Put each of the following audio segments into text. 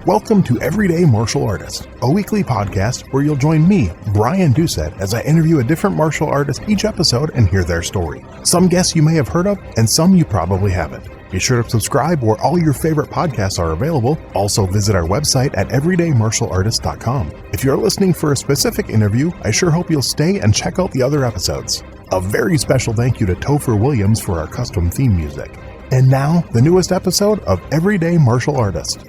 Welcome to Everyday Martial Artist, a weekly podcast where you'll join me, Brian Doucette, as I interview a different martial artist each episode and hear their story. Some guests you may have heard of, and some you probably haven't. Be sure to subscribe where all your favorite podcasts are available. Also visit our website at everydaymartialartist.com. If you're listening for a specific interview, I sure hope you'll stay and check out the other episodes. A very special thank you to Topher Williams for our custom theme music. And now, the newest episode of Everyday Martial Artist.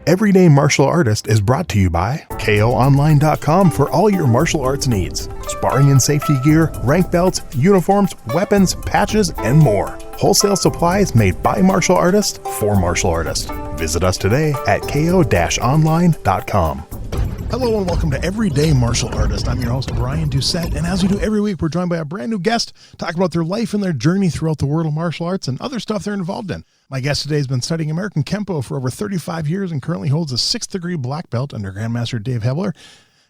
Everyday Martial Artist is brought to you by KOOnline.com for all your martial arts needs. Sparring and safety gear, rank belts, uniforms, weapons, patches, and more. Wholesale supplies made by martial artists for martial artists. Visit us today at ko-online.com. Hello and welcome to Everyday Martial Artist. I'm your host, Brian Doucette, and as we do every week, we're joined by a brand new guest talking about their life and their journey throughout the world of martial arts and other stuff they're involved in. My guest today has been studying American Kenpo for over 35 years and currently holds a 6th degree black belt under Grandmaster Dave Hebler.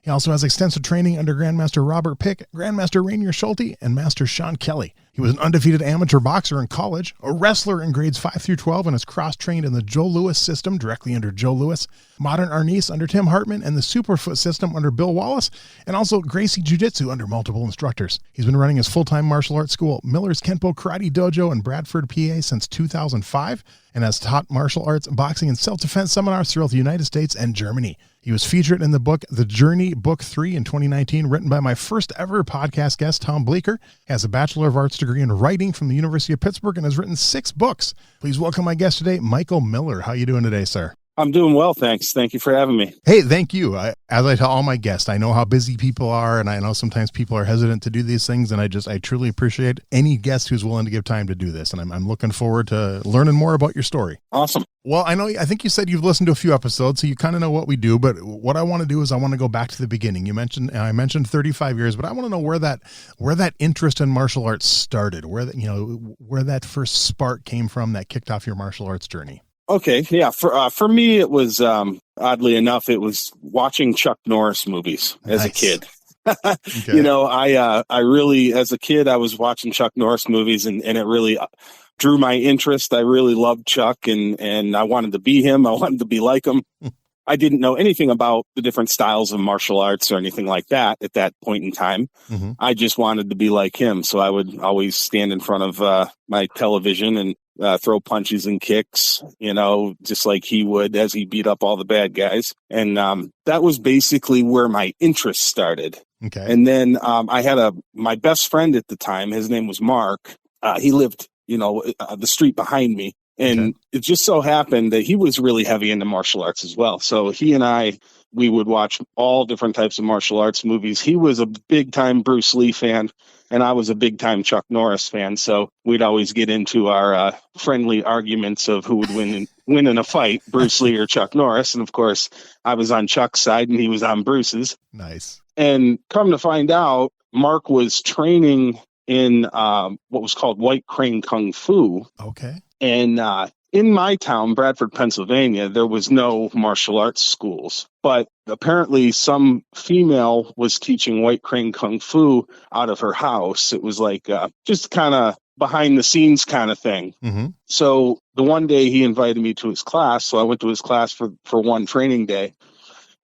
He also has extensive training under Grandmaster Robert Pick, Grandmaster Rainer Schulte, and Master Sean Kelley. He was an undefeated amateur boxer in college, a wrestler in grades 5 through 12, and is cross-trained in the Joe Louis system directly under Joe Louis, modern Arnis under Tim Hartman, and the Superfoot System under Bill Wallace, and also Gracie Jiu-Jitsu under multiple instructors. He's been running his full-time martial arts school, Miller's Kenpo Karate Dojo in Bradford, PA, since 2005, and has taught martial arts, boxing, and self-defense seminars throughout the United States and Germany. He was featured in the book The Journey, Book 3 in 2019, written by my first ever podcast guest, Tom Bleeker. He has a Bachelor of Arts degree in writing from the University of Pittsburgh and has written 6 books. Please welcome my guest today, Michael Miller. How you doing today, sir? I'm doing well, thanks. Thank you for having me. Hey, thank you. As I tell all my guests, I know how busy people are, and I know sometimes people are hesitant to do these things, and I truly appreciate any guest who's willing to give time to do this, and I'm looking forward to learning more about your story. Awesome. Well, I think you said you've listened to a few episodes, so you kind of know what we do, but what I want to do is I want to go back to the beginning. I mentioned 35 years, but I want to know where that interest in martial arts started, where that first spark came from that kicked off your martial arts journey. Okay, yeah. For me, it was oddly enough, it was watching Chuck Norris movies as a kid. Okay. You know, I really, as a kid, I was watching Chuck Norris movies, and it really drew my interest. I really loved Chuck, and I wanted to be him. I wanted to be like him. I didn't know anything about the different styles of martial arts or anything like that at that point in time. Mm-hmm. I just wanted to be like him. So I would always stand in front of my television and throw punches and kicks, just like he would as he beat up all the bad guys. And that was basically where my interest started. Okay. And then I had my best friend at the time. His name was Mark. He lived, the street behind me. And It just so happened that he was really heavy into martial arts as well. So he and we would watch all different types of martial arts movies. He was a big-time Bruce Lee fan, and I was a big-time Chuck Norris fan. So we'd always get into our friendly arguments of who would win in a fight, Bruce Lee or Chuck Norris. And, of course, I was on Chuck's side, and he was on Bruce's. Nice. And come to find out, Mark was training in what was called White Crane Kung Fu. Okay. And in my town, Bradford, Pennsylvania, there was no martial arts schools. But apparently some female was teaching White Crane Kung Fu out of her house. It was like just kind of behind the scenes kind of thing. Mm-hmm. So the one day he invited me to his class. So I went to his class for one training day.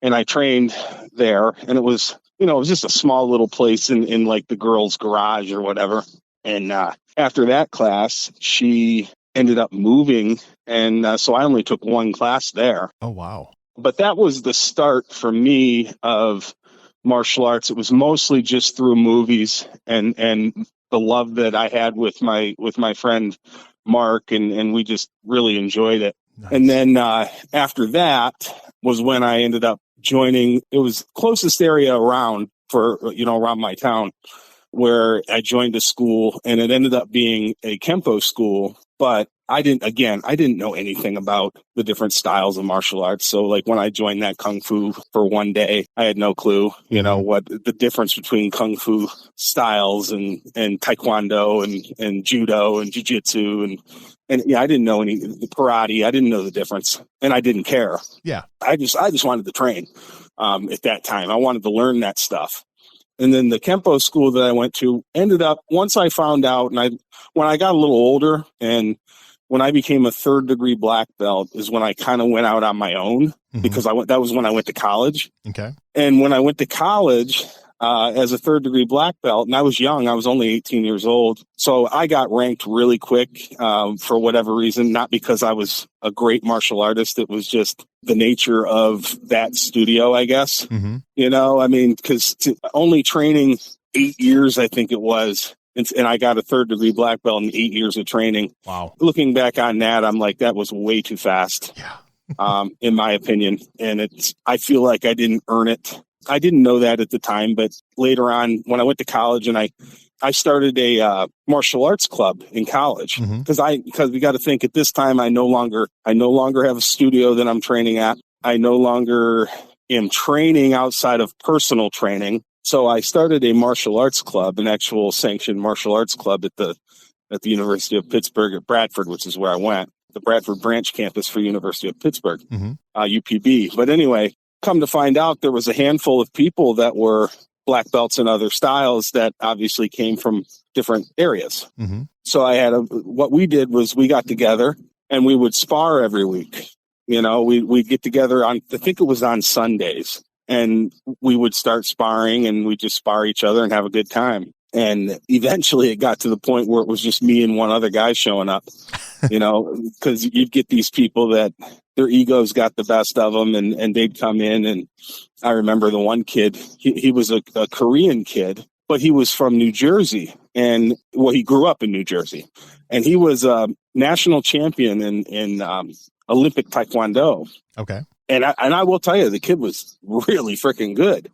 And I trained there. And it was just a small little place in like the girls' garage or whatever. And after that class, she ended up moving, and so I only took one class there. Oh, wow. But that was the start for me of martial arts. It was mostly just through movies and the love that I had with my friend Mark, and we just really enjoyed it. Nice. And then after that was when I ended up joining. It was closest area around around my town, where I joined a school, and it ended up being a Kenpo school. But I didn't know anything about the different styles of martial arts. So like when I joined that Kung Fu for one day, I had no clue, what the difference between Kung Fu styles and Taekwondo and Judo and Jiu-Jitsu and I didn't know the karate. I didn't know the difference, and I didn't care. Yeah. I just wanted to train at that time. I wanted to learn that stuff. And then the Kenpo school that I went to ended up, once I found out, and when I got a little older and when I became a 3rd degree black belt is when I kind of went out on my own, because that was when I went to college. Okay. And when I went to college, as a 3rd degree black belt, and I was young, I was only 18 years old. So I got ranked really quick, for whatever reason, not because I was a great martial artist. It was just the nature of that studio, I guess. You know, I mean, because only training 8 years, I think it was. And I got a 3rd degree black belt in 8 years of training. Wow. Looking back on that, I'm like, that was way too fast, in my opinion. And I feel like I didn't earn it. I didn't know that at the time, but later on when I went to college and I started a martial arts club in college, because we got to think at this time, I no longer have a studio that I'm training at. I no longer am training outside of personal training. So I started a martial arts club, an actual sanctioned martial arts club at the University of Pittsburgh at Bradford, which is where I went, the Bradford branch campus for University of Pittsburgh, UPB. But anyway, come to find out, there was a handful of people that were black belts in other styles that obviously came from different areas. So what we did was we got together and we would spar every week. You know, we'd get together I think it was on Sundays, and we would start sparring and we'd just spar each other and have a good time. And eventually it got to the point where it was just me and one other guy showing up, you know, because you'd get these people that their egos got the best of them, and they'd come in. And I remember the one kid, he was a Korean kid, but he was from New Jersey. And he grew up in New Jersey, and he was a national champion in Olympic Taekwondo. Okay. And I will tell you, the kid was really freaking good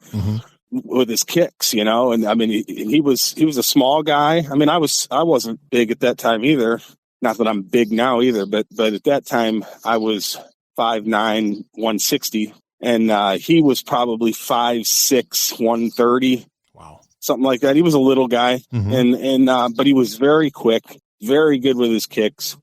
with his kicks, you know. And I mean, he was a small guy. I mean, I wasn't big at that time either. Not that I'm big now either, but at that time I was 5'9", 160, and he was probably 5'6", 130. Wow, something like that. He was a little guy, but he was very quick, very good with his kicks.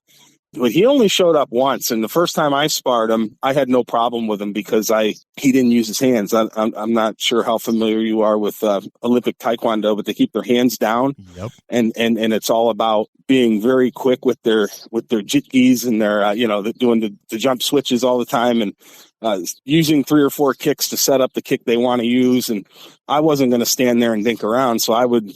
But he only showed up once, and the first time I sparred him, I had no problem with him because he didn't use his hands. I'm not sure how familiar you are with Olympic Taekwondo, but they keep their hands down, and it's all about being very quick with their jitkis and their doing the jump switches all the time, and using 3 or 4 kicks to set up the kick they want to use. And I wasn't going to stand there and dink around, so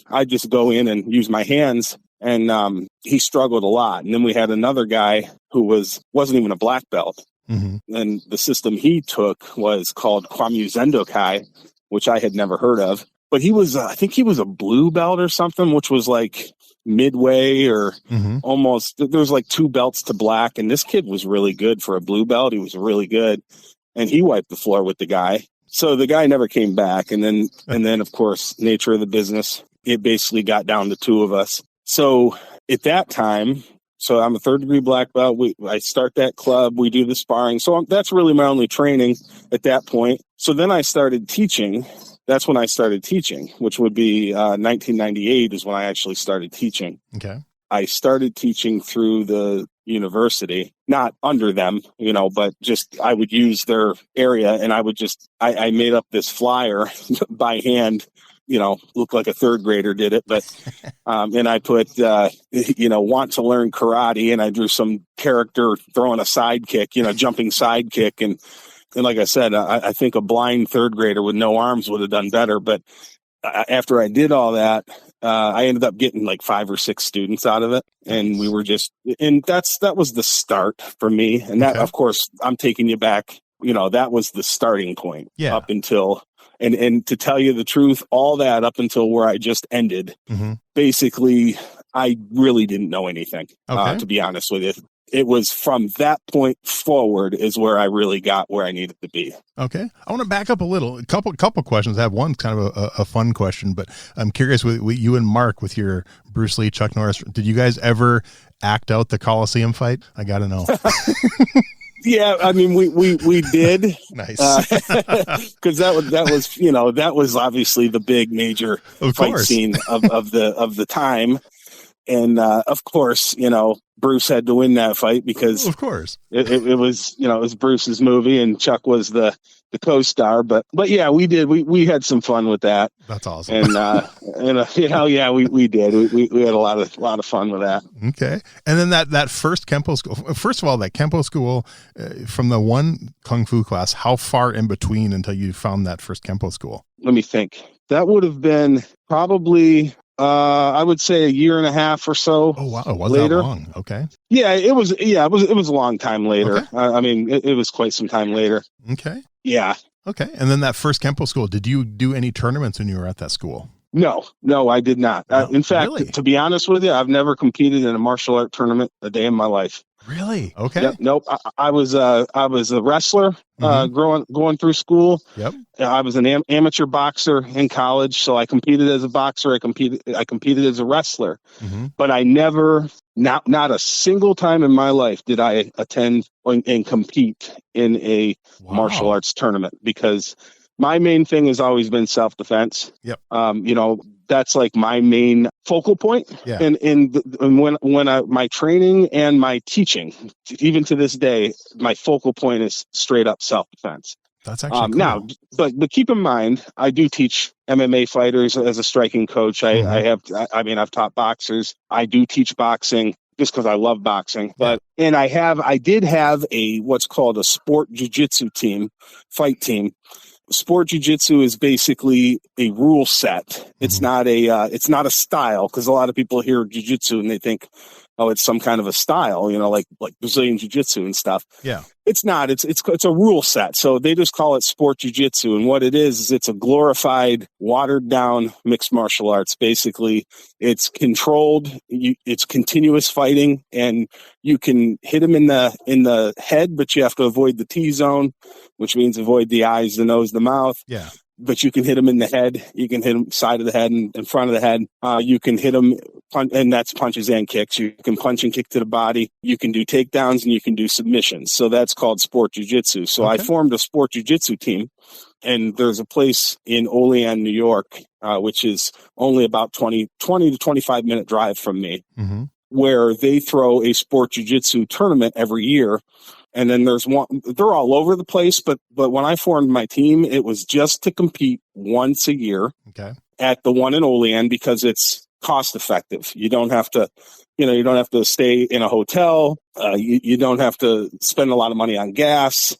I'd just go in and use my hands. And he struggled a lot. And then we had another guy who wasn't even a black belt. And the system he took was called Kwamyu Zendokai, which I had never heard of. But he was, I think he was a blue belt or something, which was like midway or almost, there was like 2 belts to black. And this kid was really good for a blue belt. He was really good. And he wiped the floor with the guy. So the guy never came back. And then of course, nature of the business, it basically got down to 2 of us. So at that time, so I'm a 3rd degree black belt. I start that club. We do the sparring. So that's really my only training at that point. So then I started teaching. That's when I started teaching, which would be 1998 is when I actually started teaching. Okay. I started teaching through the university, not under them, but just I would use their area, and I made up this flyer by hand. Looked like a 3rd grader did it, but, and I put, want to learn karate, and I drew some character throwing a sidekick, jumping sidekick. And like I said, I think a blind 3rd grader with no arms would have done better. But after I did all that, I ended up getting like 5 or 6 students out of it. And we were that was the start for me. And that, of course, I'm taking you back, that was the starting point up until, and to tell you the truth, all that up until where I just ended, basically, I really didn't know anything, to be honest with you. It was from that point forward is where I really got where I needed to be. Okay. I want to back up a little. A couple questions. I have one kind of a fun question, but I'm curious with you and Mark with your Bruce Lee, Chuck Norris. Did you guys ever act out the Coliseum fight? I got to know. Yeah, I mean, we did. Nice. Cause that was obviously the big major fight scene of the time. And, of course, Bruce had to win that fight because of course it was, it was Bruce's movie and Chuck was the co-star. But yeah, we had some fun with that. That's awesome. And yeah, we did. We had a lot of fun with that. Okay. And then that first Kenpo school, first of all, that Kenpo school, from the one Kung Fu class, how far in between until you found that first Kenpo school? Let me think. That would have been probably, I would say, a year and a half or so. Oh wow, it was later. That long? Okay. Yeah, it was a long time later. Okay. I mean, it was quite some time later. Okay. Yeah. Okay. And then that first Kenpo school, did you do any tournaments when you were at that school? No, I did not. No, in fact, really? To be honest with you, I've never competed in a martial art tournament a day in my life. Really? Okay. Yep, nope. I was a wrestler going through school. Yep. I was an amateur boxer in college, so I competed as a boxer. I competed as a wrestler, but I never, not a single time in my life did I attend and compete in a martial arts tournament, because my main thing has always been self-defense. Yep. That's like my main focal point. Yeah. And when my training and my teaching, even to this day, my focal point is straight up self-defense. That's actually cool. Now, but keep in mind, I do teach MMA fighters as a striking coach. I've taught boxers. I do teach boxing just because I love boxing. I did have what's called a sport jiu-jitsu fight team. Sport jiu-jitsu is basically a rule set. It's not a style, because a lot of people hear jiu-jitsu and they think, oh, it's some kind of a style, like Brazilian jiu-jitsu and stuff. Yeah. It's not. It's a rule set. So they just call it sport jiu-jitsu. And what it is it's a glorified, watered down mixed martial arts. Basically, it's controlled. It's continuous fighting, and you can hit them in the head, but you have to avoid the T-zone, which means avoid the eyes, the nose, the mouth. Yeah. But you can hit them in the head. You can hit them side of the head and in front of the head. You can hit them, and that's punches and kicks. You can punch and kick to the body. You can do takedowns, and you can do submissions. So that's called sport jiu-jitsu. So I formed a sport jiu-jitsu team, and there's a place in Olean, New York, which is only about 20 to 25 minute drive from me, where they throw a sport jiu-jitsu tournament every year. And then there's one, they're all over the place, but when I formed my team, it was just to compete once a year at the one in Olean, because it's cost effective. You don't have to, you don't have to stay in a hotel. You don't have to spend a lot of money on gas,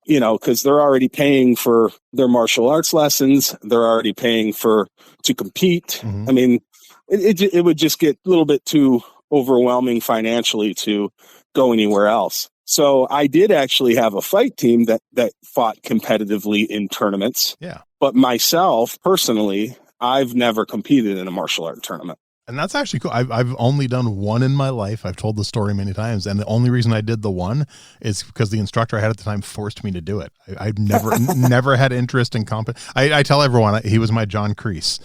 because they're already paying for their martial arts lessons. They're already paying to compete. I mean, it would just get a little bit too overwhelming financially to go anywhere else. So I did actually have a fight team that fought competitively in tournaments. Yeah. But myself, personally, I've never competed in a martial art tournament. And that's actually cool. I've only done one in my life. I've told the story many times. And the only reason I did the one is because the instructor I had at the time forced me to do it. I've never had interest in I tell everyone he was my John Kreese.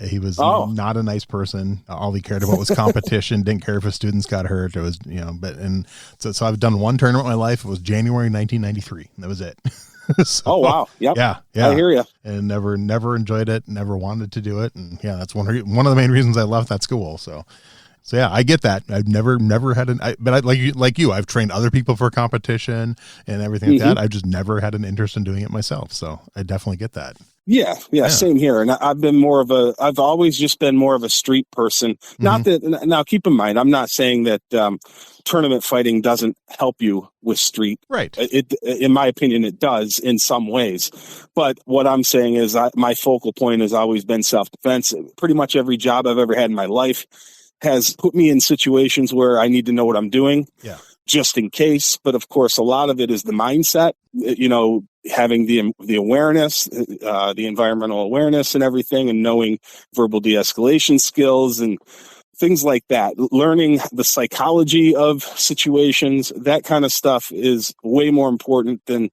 He was not a nice person. All he cared about was competition. Didn't care if his students got hurt. It was, so I've done one tournament in my life. It was January 1993. That was it. So, oh wow! Yep. Yeah, I hear you. And never enjoyed it. Never wanted to do it. And yeah, that's one of the main reasons I left that school. So yeah, I get that. I've never had like you. I've trained other people for competition and everything like that. I've just never had an interest in doing it myself. So I definitely get that. Yeah, same here. And I've always just been more of a street person. Not that, now keep in mind, I'm not saying that tournament fighting doesn't help you with street. Right. In my opinion, it does in some ways. But what I'm saying is my focal point has always been self-defense. Pretty much every job I've ever had in my life has put me in situations where I need to know what I'm doing. Yeah. Just in case. But of course, a lot of it is the mindset, having the awareness, the environmental awareness and everything, and knowing verbal de-escalation skills and things like that. Learning the psychology of situations, that kind of stuff is way more important than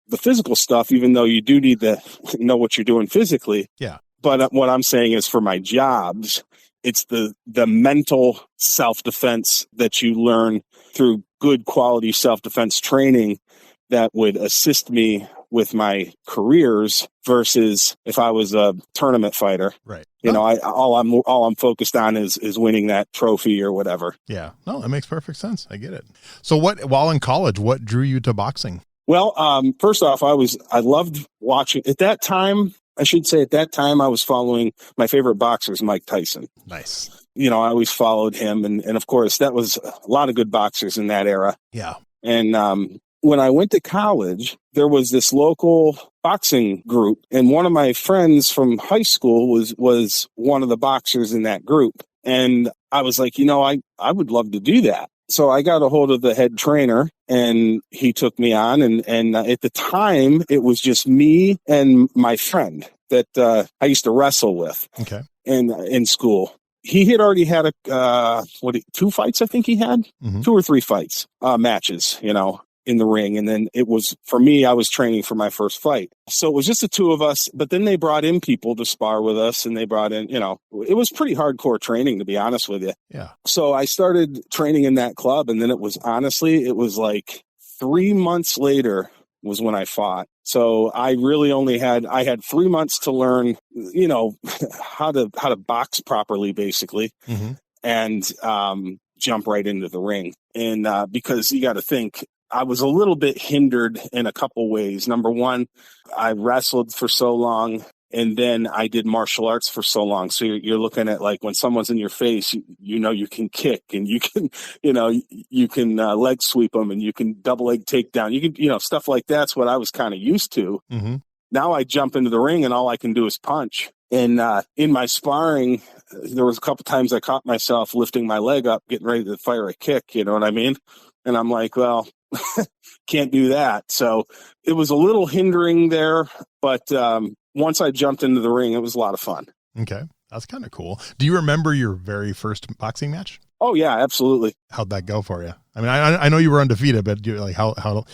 the physical stuff, even though you do need to know what you're doing physically. Yeah. But what I'm saying is, for my jobs, it's the mental self-defense that you learn through good quality self-defense training that would assist me with my careers versus if I was a tournament fighter. Right. You know, all I'm focused on is winning that trophy or whatever. Yeah. No, that makes perfect sense. I get it. So while in college, what drew you to boxing? Well, first off, I loved watching at that time. I should say at that time I was following my favorite boxer is Mike Tyson. Nice. You know, I always followed him. And of course that was a lot of good boxers in that era. Yeah. And, when I went to college, there was this local boxing group, and one of my friends from high school was one of the boxers in that group. And I was like, I would love to do that. So I got a hold of the head trainer, and he took me on. And at the time, it was just me and my friend that I used to wrestle with. Okay. In school. He had already had 2 fights, I think he had? Mm-hmm. 2 or 3 fights, matches, in the ring. And then it was, for me, I was training for my first fight. So it was just the 2 of us, but then they brought in people to spar with us, and they brought in, it was pretty hardcore training, to be honest with you. Yeah. So I started training in that club, and then it was like 3 months later was when I fought. So I really I had 3 months to learn, how to box properly, basically. Mm-hmm. And, jump right into the ring. And, because you got to think, I was a little bit hindered in a couple ways. Number one, I wrestled for so long, and then I did martial arts for so long. So you're looking at, like, when someone's in your face, you can kick, and you can, you can leg sweep them, and you can double leg takedown. You can, stuff like that's what I was kind of used to. Mm-hmm. Now I jump into the ring, and all I can do is punch. And in my sparring, there was a couple times I caught myself lifting my leg up, getting ready to fire a kick. You know what I mean? And I'm like, well, can't do that. So it was a little hindering there, but once I jumped into the ring, it was a lot of fun. Okay. That's kind of cool. Do you remember your very first boxing match? Oh yeah, absolutely. How'd that go for you? I mean, I know you were undefeated, but how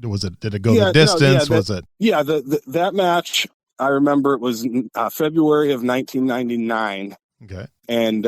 was it? Did it go the distance? That match? I remember it was February of 1999. Okay. And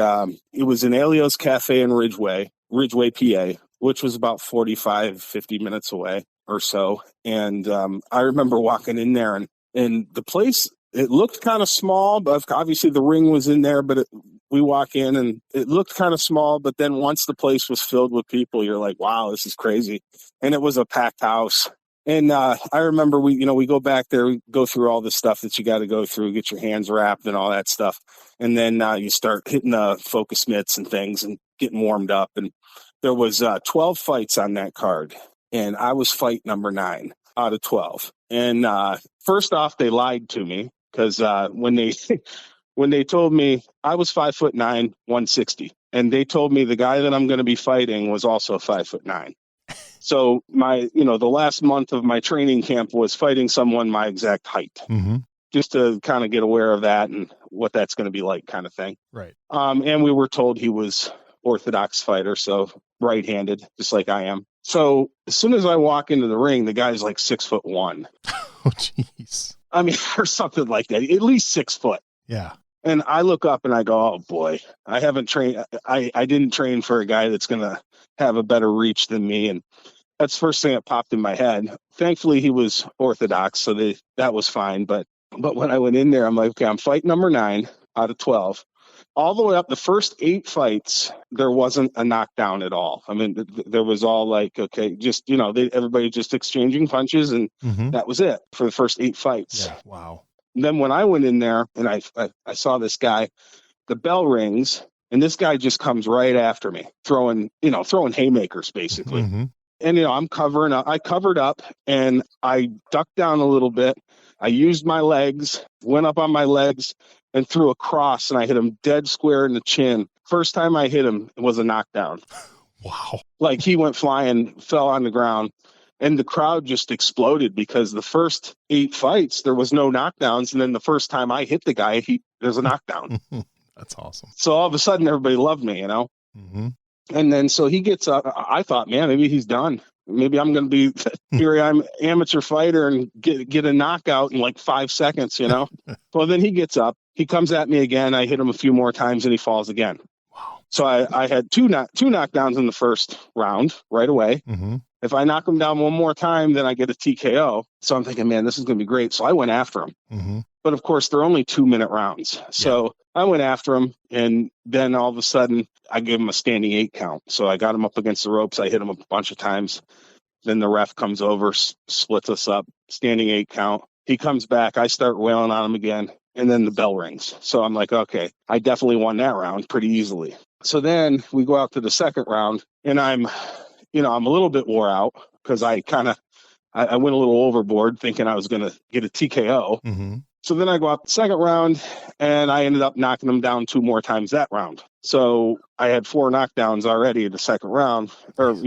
it was in Elio's Cafe in Ridgeway, PA, which was about 50 minutes away or so. And I remember walking in there, and the place, it looked kind of small, but obviously the ring was in there, but we walk in and it looked kind of small. But then once the place was filled with people, you're like, wow, this is crazy. And it was a packed house. And I remember we go back there, we go through all the stuff that you got to go through, get your hands wrapped and all that stuff. And then you start hitting the focus mitts and things and getting warmed up. And there was 12 fights on that card, and I was fight number 9 out of 12. And first off, they lied to me, because when they told me I was 5'9", 160, and they told me the guy that I'm going to be fighting was also 5'9". So my, the last month of my training camp was fighting someone my exact height, mm-hmm. just to kind of get aware of that and what that's going to be like, kind of thing. Right. And we were told he was orthodox fighter, so right-handed, just like I am. So as soon as I walk into the ring, the guy's like 6'1". Oh, jeez. I mean, or something like that, at least 6 foot. Yeah. And I look up and I go, oh boy, I haven't trained. I didn't train for a guy that's going to have a better reach than me. And that's the first thing that popped in my head. Thankfully, he was orthodox, so that was fine. But when I went in there, I'm like, okay, I'm fight number 9 out of 12. All the way up, the first 8 fights, there wasn't a knockdown at all. I mean, there was all like, okay, just, everybody just exchanging punches, and mm-hmm. that was it for the first 8 fights. Yeah, wow. And then when I went in there and I saw this guy, the bell rings, and this guy just comes right after me, throwing haymakers, basically. Mm-hmm. And, I'm covering up. I covered up, and I ducked down a little bit. I used my legs, went up on my legs, and threw a cross, and I hit him dead square in the chin. First time I hit him, it was a knockdown. Wow. Like he went flying, fell on the ground, and the crowd just exploded, because the first 8 fights, there was no knockdowns. And then the first time I hit the guy, there's a knockdown. That's awesome. So all of a sudden, everybody loved me, Mm-hmm. And then so he gets up. I thought, man, maybe he's done. Maybe I'm going to be here. I'm amateur fighter and get a knockout in like 5 seconds, Well, then he gets up. He comes at me again. I hit him a few more times, and he falls again. Wow. So I had two knockdowns in the first round right away. Mm-hmm. If I knock him down one more time, then I get a TKO. So I'm thinking, man, this is going to be great. So I went after him. Mm-hmm. But of course, they're only 2-minute rounds. So I went after him. And then all of a sudden, I gave him a standing 8 count. So I got him up against the ropes. I hit him a bunch of times. Then the ref comes over, splits us up, standing 8 count. He comes back. I start wailing on him again. And then the bell rings. So I'm like, okay, I definitely won that round pretty easily. So then we go out to the second round, and I'm a little bit wore out because I went a little overboard thinking I was going to get a TKO. Mm-hmm. So then I go out the second round, and I ended up knocking him down 2 more times that round. So I had 4 knockdowns already in the second round, or, 2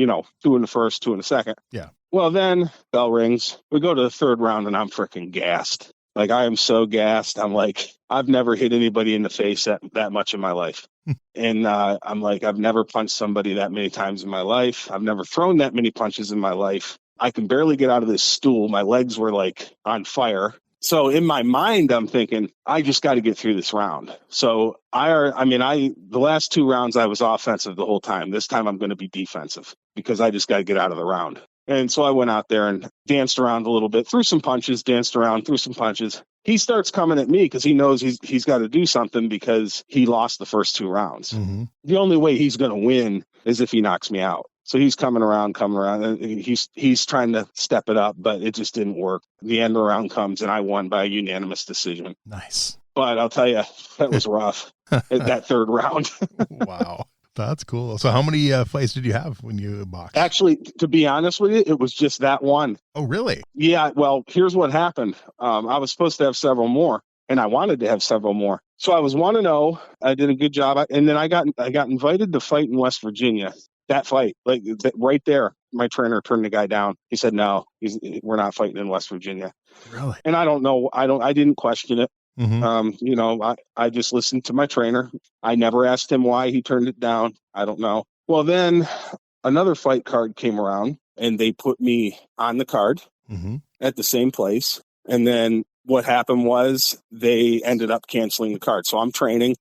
in the first, 2 in the second. Yeah. Well, then bell rings. We go to the third round, and I'm freaking gassed. Like, I am so gassed. I'm like, I've never hit anybody in the face that much in my life. And I'm like, I've never punched somebody that many times in my life. I've never thrown that many punches in my life. I can barely get out of this stool. My legs were like on fire. So in my mind, I'm thinking, I just got to get through this round. So the last 2 rounds, I was offensive the whole time. This time I'm going to be defensive because I just got to get out of the round. And so I went out there and danced around a little bit, threw some punches, danced around, threw some punches. He starts coming at me because he knows he's got to do something because he lost the first 2 rounds. Mm-hmm. The only way he's going to win is if he knocks me out. So he's coming around, and he's trying to step it up, but it just didn't work. The end of the round comes, and I won by a unanimous decision. Nice. But I'll tell you, that was rough that third round. Wow. That's cool. So how many fights did you have when you boxed? Actually, to be honest with you, it was just that one. Oh, really? Yeah. Well, here's what happened. I was supposed to have several more, and I wanted to have several more. So I was 1-0. I did a good job. And then I got invited to fight in West Virginia. That fight, right there, my trainer turned the guy down. He said, no, we're not fighting in West Virginia. Really? And I don't know. I didn't question it. Mm-hmm. I just listened to my trainer. I never asked him why he turned it down. I don't know. Well, then another fight card came around, and they put me on the card at the same place. And then what happened was they ended up canceling the card. So I'm training,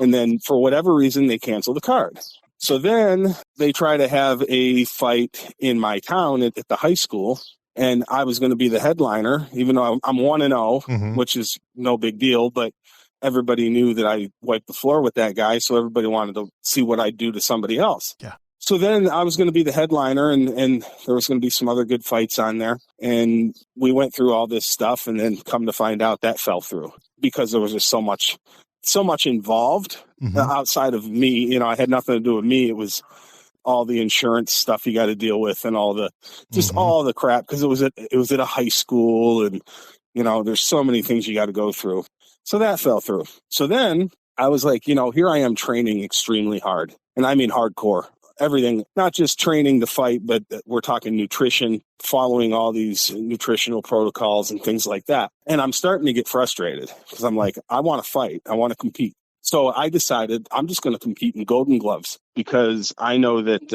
and then for whatever reason, they canceled the card. So then they try to have a fight in my town at the high school. And I was going to be the headliner, even though I'm 1-0, which is no big deal. But everybody knew that I wiped the floor with that guy. So everybody wanted to see what I'd do to somebody else. Yeah. So then I was going to be the headliner, and there was going to be some other good fights on there. And we went through all this stuff, and then come to find out that fell through because there was just so much involved outside of me. I had nothing to do with me. It was all the insurance stuff you got to deal with, and all the all the crap, because it was at a high school, and there's so many things you got to go through. So that fell through. So then I was like, here I am training extremely hard, and I mean hardcore. Everything, not just training to fight, but we're talking nutrition, following all these nutritional protocols and things like that. And I'm starting to get frustrated because I'm like, I want to fight. I want to compete. So I decided I'm just going to compete in Golden Gloves because I know that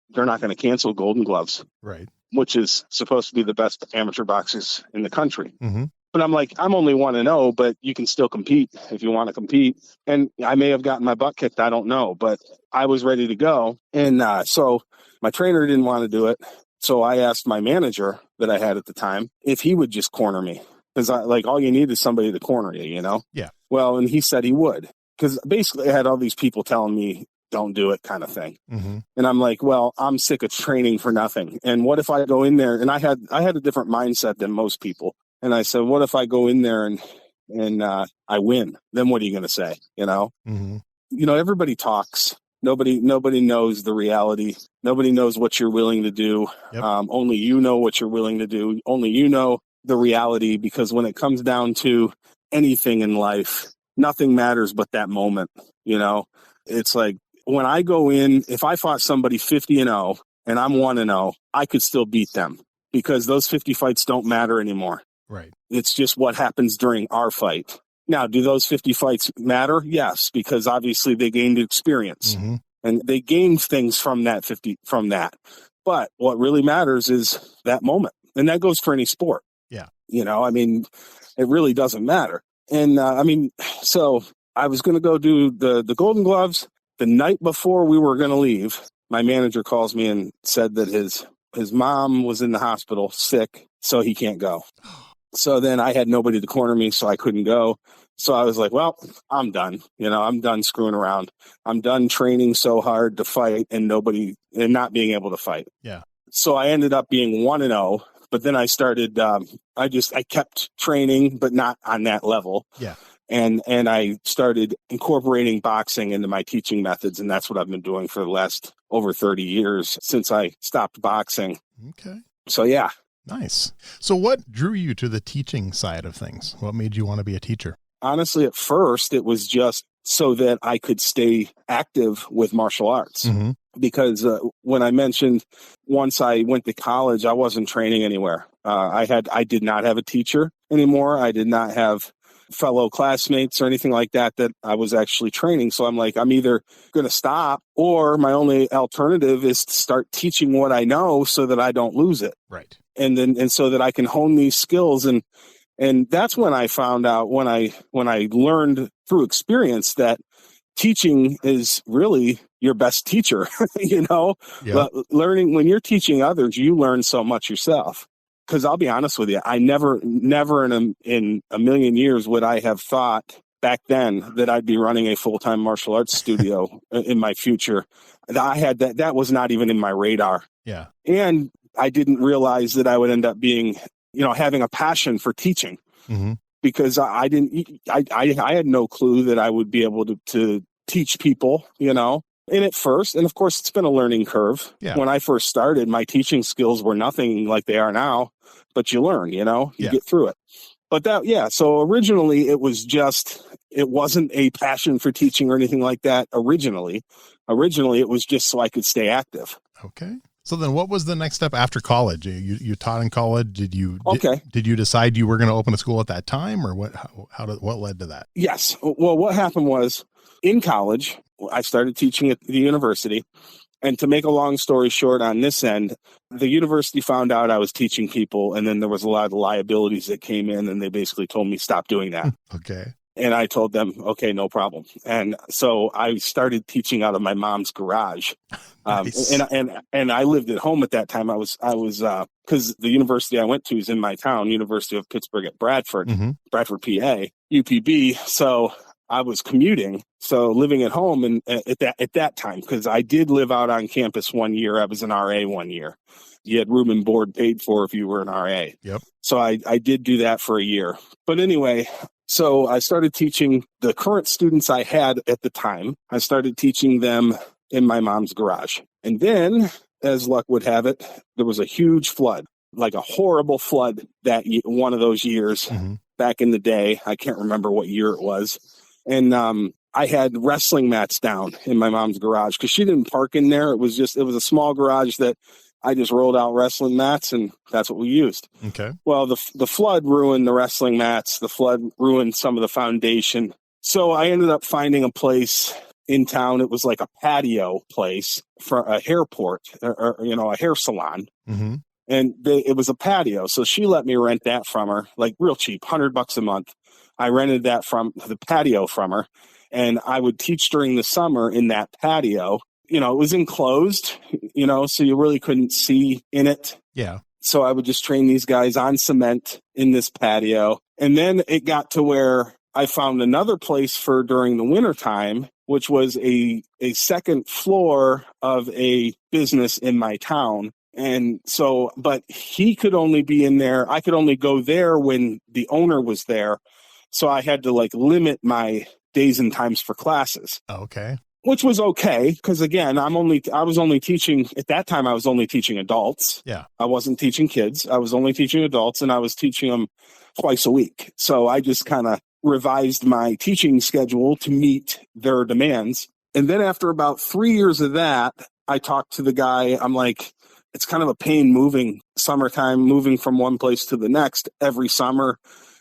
they're not going to cancel Golden Gloves, right? Which is supposed to be the best amateur boxers in the country. Mm-hmm. But I'm like, I'm only 1-0, but you can still compete if you want to compete. And I may have gotten my butt kicked. I don't know, but I was ready to go. And so my trainer didn't want to do it. So I asked my manager that I had at the time if he would just corner me. Because all you need is somebody to corner you, Yeah. Well, and he said he would. Because basically I had all these people telling me, don't do it kind of thing. Mm-hmm. And I'm like, well, I'm sick of training for nothing. And what if I go in there? And I had a different mindset than most people. And I said, what if I go in there and I win? Then what are you going to say? Mm-hmm. Everybody talks. Nobody knows the reality. Nobody knows what you're willing to do. Yep. Only you know what you're willing to do. Only you know the reality, because when it comes down to anything in life, nothing matters but that moment. It's like when I go in, if I fought somebody 50-0 and I'm 1-0, I could still beat them because those 50 fights don't matter anymore. Right. It's just what happens during our fight. Now, do those 50 fights matter? Yes, because obviously they gained experience and they gained things from that 50, from that. But what really matters is that moment. And that goes for any sport. Yeah. It really doesn't matter. And so I was going to go do the Golden Gloves. The night before we were going to leave, my manager calls me and said that his mom was in the hospital sick, so he can't go. So then I had nobody to corner me, so I couldn't go. So I was like, well, I'm done. I'm done screwing around. I'm done training so hard to fight and not being able to fight. Yeah. So I ended up being 1-0, but then I started, I kept training, but not on that level. Yeah. And I started incorporating boxing into my teaching methods. And that's what I've been doing for the last over 30 years since I stopped boxing. Okay. So, yeah. Nice. So what drew you to the teaching side of things? What made you want to be a teacher? Honestly, at first, it was just so that I could stay active with martial arts. Mm-hmm. Because when I mentioned once I went to college, I wasn't training anywhere. I did not have a teacher anymore. I did not have fellow classmates or anything like that I was actually training. So I'm like, I'm either going to stop, or my only alternative is to start teaching what I know so that I don't lose it. Right. And so that I can hone these skills. And that's when I found out, when I learned through experience, that teaching is really your best teacher. Yeah. Learning, when you're teaching others, you learn so much yourself. Because I'll be honest with you, I never in a million years would I have thought back then that I'd be running a full-time martial arts studio in my future. That was not even in my radar. Yeah. And I didn't realize that I would end up being, having a passion for teaching. Mm-hmm. Because I had no clue that I would be able to teach people, And at first, and of course, it's been a learning curve. Yeah. When I first started, my teaching skills were nothing like they are now, but you learn, you get through it. But so originally it wasn't a passion for teaching or anything like that originally. Originally, it was just so I could stay active. Okay. So then what was the next step after college? You taught in college. Did you decide you were going to open a school at that time, or what led to that? Yes. Well, what happened was, in college, I started teaching at the university. And to make a long story short on this end, the university found out I was teaching people, and then there was a lot of liabilities that came in, and they basically told me, stop doing that. Okay. And I told them, okay, no problem. And so I started teaching out of my mom's garage. Nice. And I lived at home at that time. I was because the university I went to is in my town, University of Pittsburgh at Bradford, mm-hmm. Bradford, PA, UPB. So I was commuting, so living at home, and at that time, because I did live out on campus 1 year. I was an RA 1 year. You had room and board paid for if you were an RA. Yep. So I did do that for a year. But anyway, so I started teaching the current students I had at the time. I started teaching them in my mom's garage. And then, as luck would have it, there was a huge flood, like a horrible flood one of those years mm-hmm. back in the day. I can't remember what year it was. And I had wrestling mats down in my mom's garage because she didn't park in there. It was a small garage that I just rolled out wrestling mats, and that's what we used. Okay. Well, the flood ruined the wrestling mats. The flood ruined some of the foundation. So I ended up finding a place in town. It was like a patio place for a hairport, or a hair salon. Mm-hmm. And it was a patio. So she let me rent that from her, like real cheap, $100 a month. I rented that from the patio from her, and I would teach during the summer in that patio. It was enclosed, so you really couldn't see in it. Yeah. So I would just train these guys on cement in this patio. And then it got to where I found another place for during the wintertime, which was a second floor of a business in my town. And so, but he could only be in there. I could only go there when the owner was there. So I had to limit my days and times for classes. Okay. Which was okay, because again, I was only teaching at that time. I was only teaching adults. Yeah. I wasn't teaching kids. I was only teaching adults, and I was teaching them twice a week. So I just kind of revised my teaching schedule to meet their demands. And then after about 3 years of that, I talked to the guy. I'm like, it's kind of a pain moving from one place to the next every summer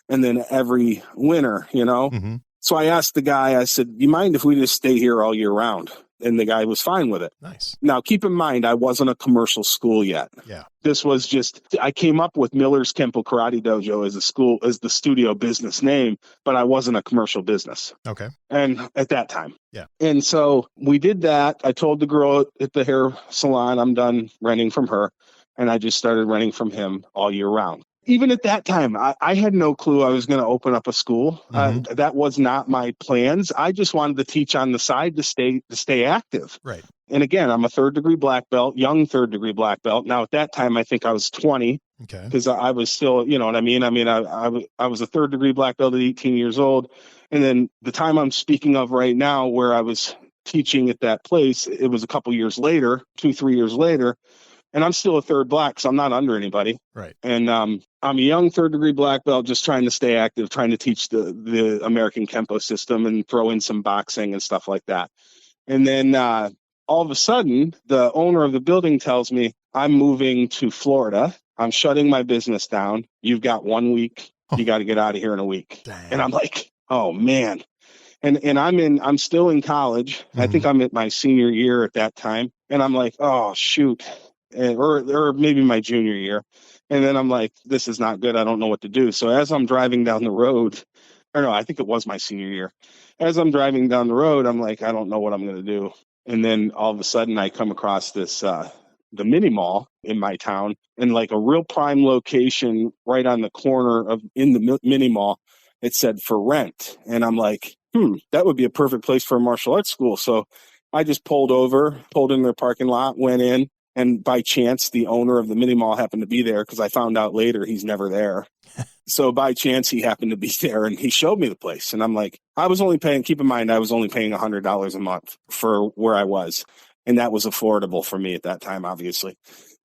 and then every winter, Mm-hmm. So I asked the guy, I said, you mind if we just stay here all year round? And the guy was fine with it. Nice. Now, keep in mind, I wasn't a commercial school yet. Yeah. This was just, I came up with Miller's Kenpo Karate Dojo as the studio business name, but I wasn't a commercial business. Okay. And at that time. Yeah. And so we did that. I told the girl at the hair salon, I'm done renting from her. And I just started renting from him all year round. Even at that time, I had no clue I was going to open up a school. That was not my plans. I just wanted to teach on the side to stay active. Right. And again, I'm a third-degree black belt, young third-degree black belt. Now, at that time, I think I was 20 because I was still, you know what I mean? I mean, I was a third-degree black belt at 18 years old. And then the time I'm speaking of right now where I was teaching at that place, it was a couple years later, 2-3 years later. And I'm still a third black, so I'm not under anybody. Right. And I'm a young third-degree black belt, just trying to stay active, trying to teach the American Kenpo system and throw in some boxing and stuff like that. And then all of a sudden, the owner of the building tells me, I'm moving to Florida. I'm shutting my business down. You've got 1 week. You got to get out of here in a week. Dang. And I'm like, oh, man. And I'm still in college. I think I'm at my senior year at that time. And I'm like, oh, shoot. Or maybe my junior year. And then I'm like, this is not good. I don't know what to do. So as I'm driving down the road, or no, I think it was my senior year. As I'm driving down the road, I'm like, I don't know what I'm going to do. And then all of a sudden I come across this, the mini mall in my town, and like a real prime location right on the corner in the mini mall. It said for rent. And I'm like, that would be a perfect place for a martial arts school. So I just pulled in their parking lot, went in. And by chance, the owner of the mini mall happened to be there because I found out later he's never there. So by chance, he happened to be there and he showed me the place. And I'm like, keep in mind, I was only paying $100 a month for where I was. And that was affordable for me at that time, obviously.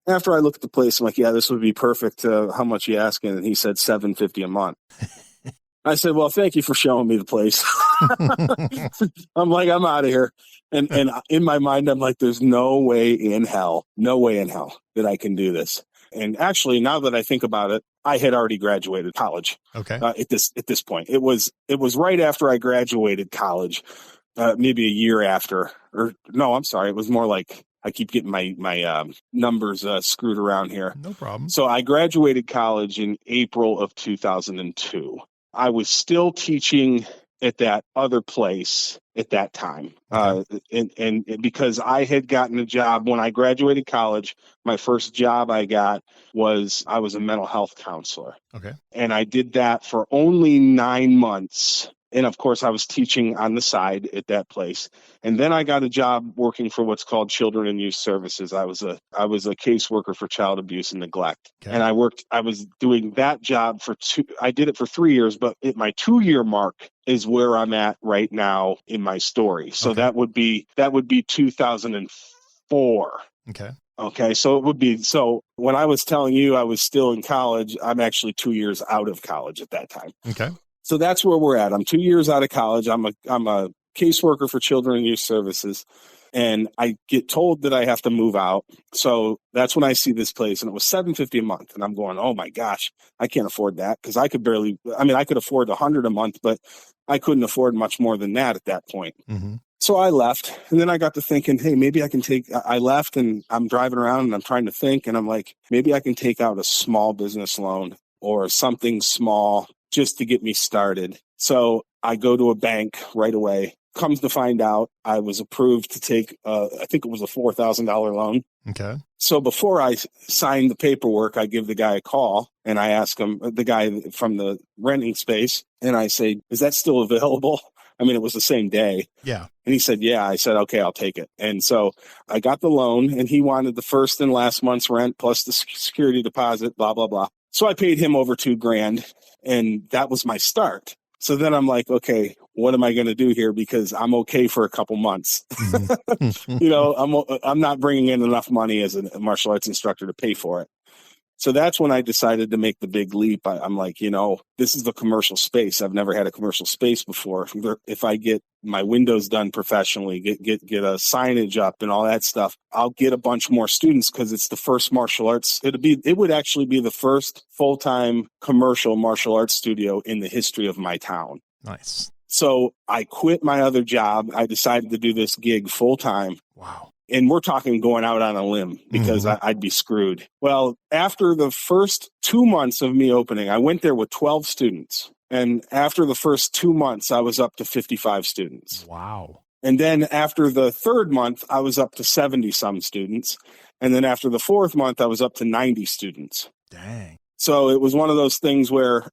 After I looked at the place, I'm like, yeah, this would be perfect. How much are you asking? And he said $750 a month. I said, well, thank you for showing me the place. I'm like, I'm out of here. And in my mind, I'm like, there's no way in hell that I can do this. And actually, now that I think about it, I had already graduated college. Okay. At this point, it was right after I graduated college, maybe a year after, or no, I'm sorry. It was more like, I keep getting my numbers screwed around here. No problem. So I graduated college in April of 2002. I was still teaching at that other place at that time. And because I had gotten a job when I graduated college, my first job I got was I was a mental health counselor. Okay. And I did that for only 9 months. And of course, I was teaching on the side at that place. And then I got a job working for what's called Children and Youth Services. I was a caseworker for child abuse and neglect. Okay. And I was doing that job I did it for 3 years, but at my 2-year mark is where I'm at right now in my story. So that would be 2004. Okay. Okay. So when I was telling you I was still in college, I'm actually 2 years out of college at that time. Okay. So that's where we're at. I'm 2 years out of college. I'm a caseworker for Children and Youth Services, and I get told that I have to move out. So that's when I see this place, and it was $750 a month, and I'm going, oh my gosh, I can't afford that because I could afford $100 a month, but I couldn't afford much more than that at that point. Mm-hmm. So I left, and then I got to thinking, hey, maybe I left, and I'm driving around, and I'm trying to think, and I'm like, maybe I can take out a small business loan or something small just to get me started. So I go to a bank right away. Comes to find out, I was approved to take, I think it was a $4,000 loan. Okay. So before I sign the paperwork, I give the guy a call and I ask him, the guy from the renting space, and I say, is that still available? I mean, it was the same day. Yeah. And he said, yeah. I said, okay, I'll take it. And so I got the loan, and he wanted the first and last month's rent plus the security deposit, blah, blah, blah. So I paid him over $2,000, and that was my start. So then I'm like, okay, what am I going to do here? Because I'm okay for a couple months. Mm-hmm. I'm not bringing in enough money as a martial arts instructor to pay for it. So that's when I decided to make the big leap. I'm like, this is the commercial space. I've never had a commercial space before. If I get my windows done professionally, get a signage up and all that stuff, I'll get a bunch more students because it's the first martial arts. It would actually be the first full-time commercial martial arts studio in the history of my town. Nice. So I quit my other job. I decided to do this gig full time. Wow. And we're talking going out on a limb because I'd be screwed. Well, after the first 2 months of me opening, I went there with 12 students. And after the first 2 months, I was up to 55 students. Wow. And then after the third month, I was up to 70 some students. And then after the fourth month, I was up to 90 students. Dang. So it was one of those things where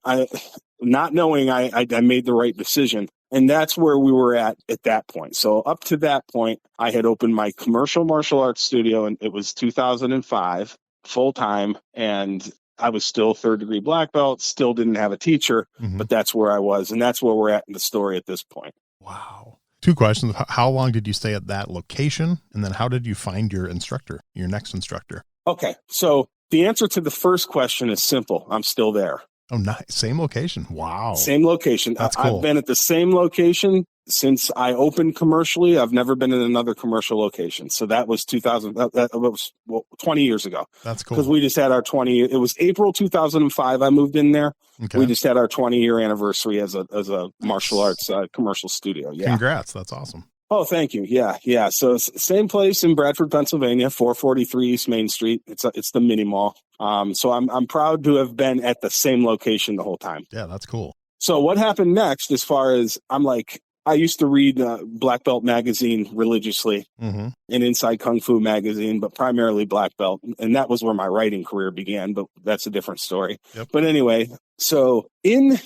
not knowing I made the right decision. And that's where we were at that point. So up to that point, I had opened my commercial martial arts studio, and it was 2005, full time. And I was still third degree black belt, still didn't have a teacher, but that's where I was. And that's where we're at in the story at this point. Wow. 2 questions. How long did you stay at that location? And then how did you find your instructor, your next instructor? Okay. So the answer to the first question is simple. I'm still there. Oh, nice. Same location. Wow. Same location. That's cool. I've been at the same location since I opened commercially. I've never been in another commercial location. So that was 20 years ago. That's cool. Because we just had our 20. It was April 2005. I moved in there. Okay. We just had our 20-year anniversary as a martial arts commercial studio. Yeah. Congrats. That's awesome. Oh, thank you. Yeah. So same place in Bradford, Pennsylvania, 443 East Main Street. It's the mini mall. So I'm proud to have been at the same location the whole time. Yeah, that's cool. So what happened next, as far as I used to read Black Belt magazine religiously, and Inside Kung Fu magazine, but primarily Black Belt. And that was where my writing career began, but that's a different story. Yep. But anyway, so in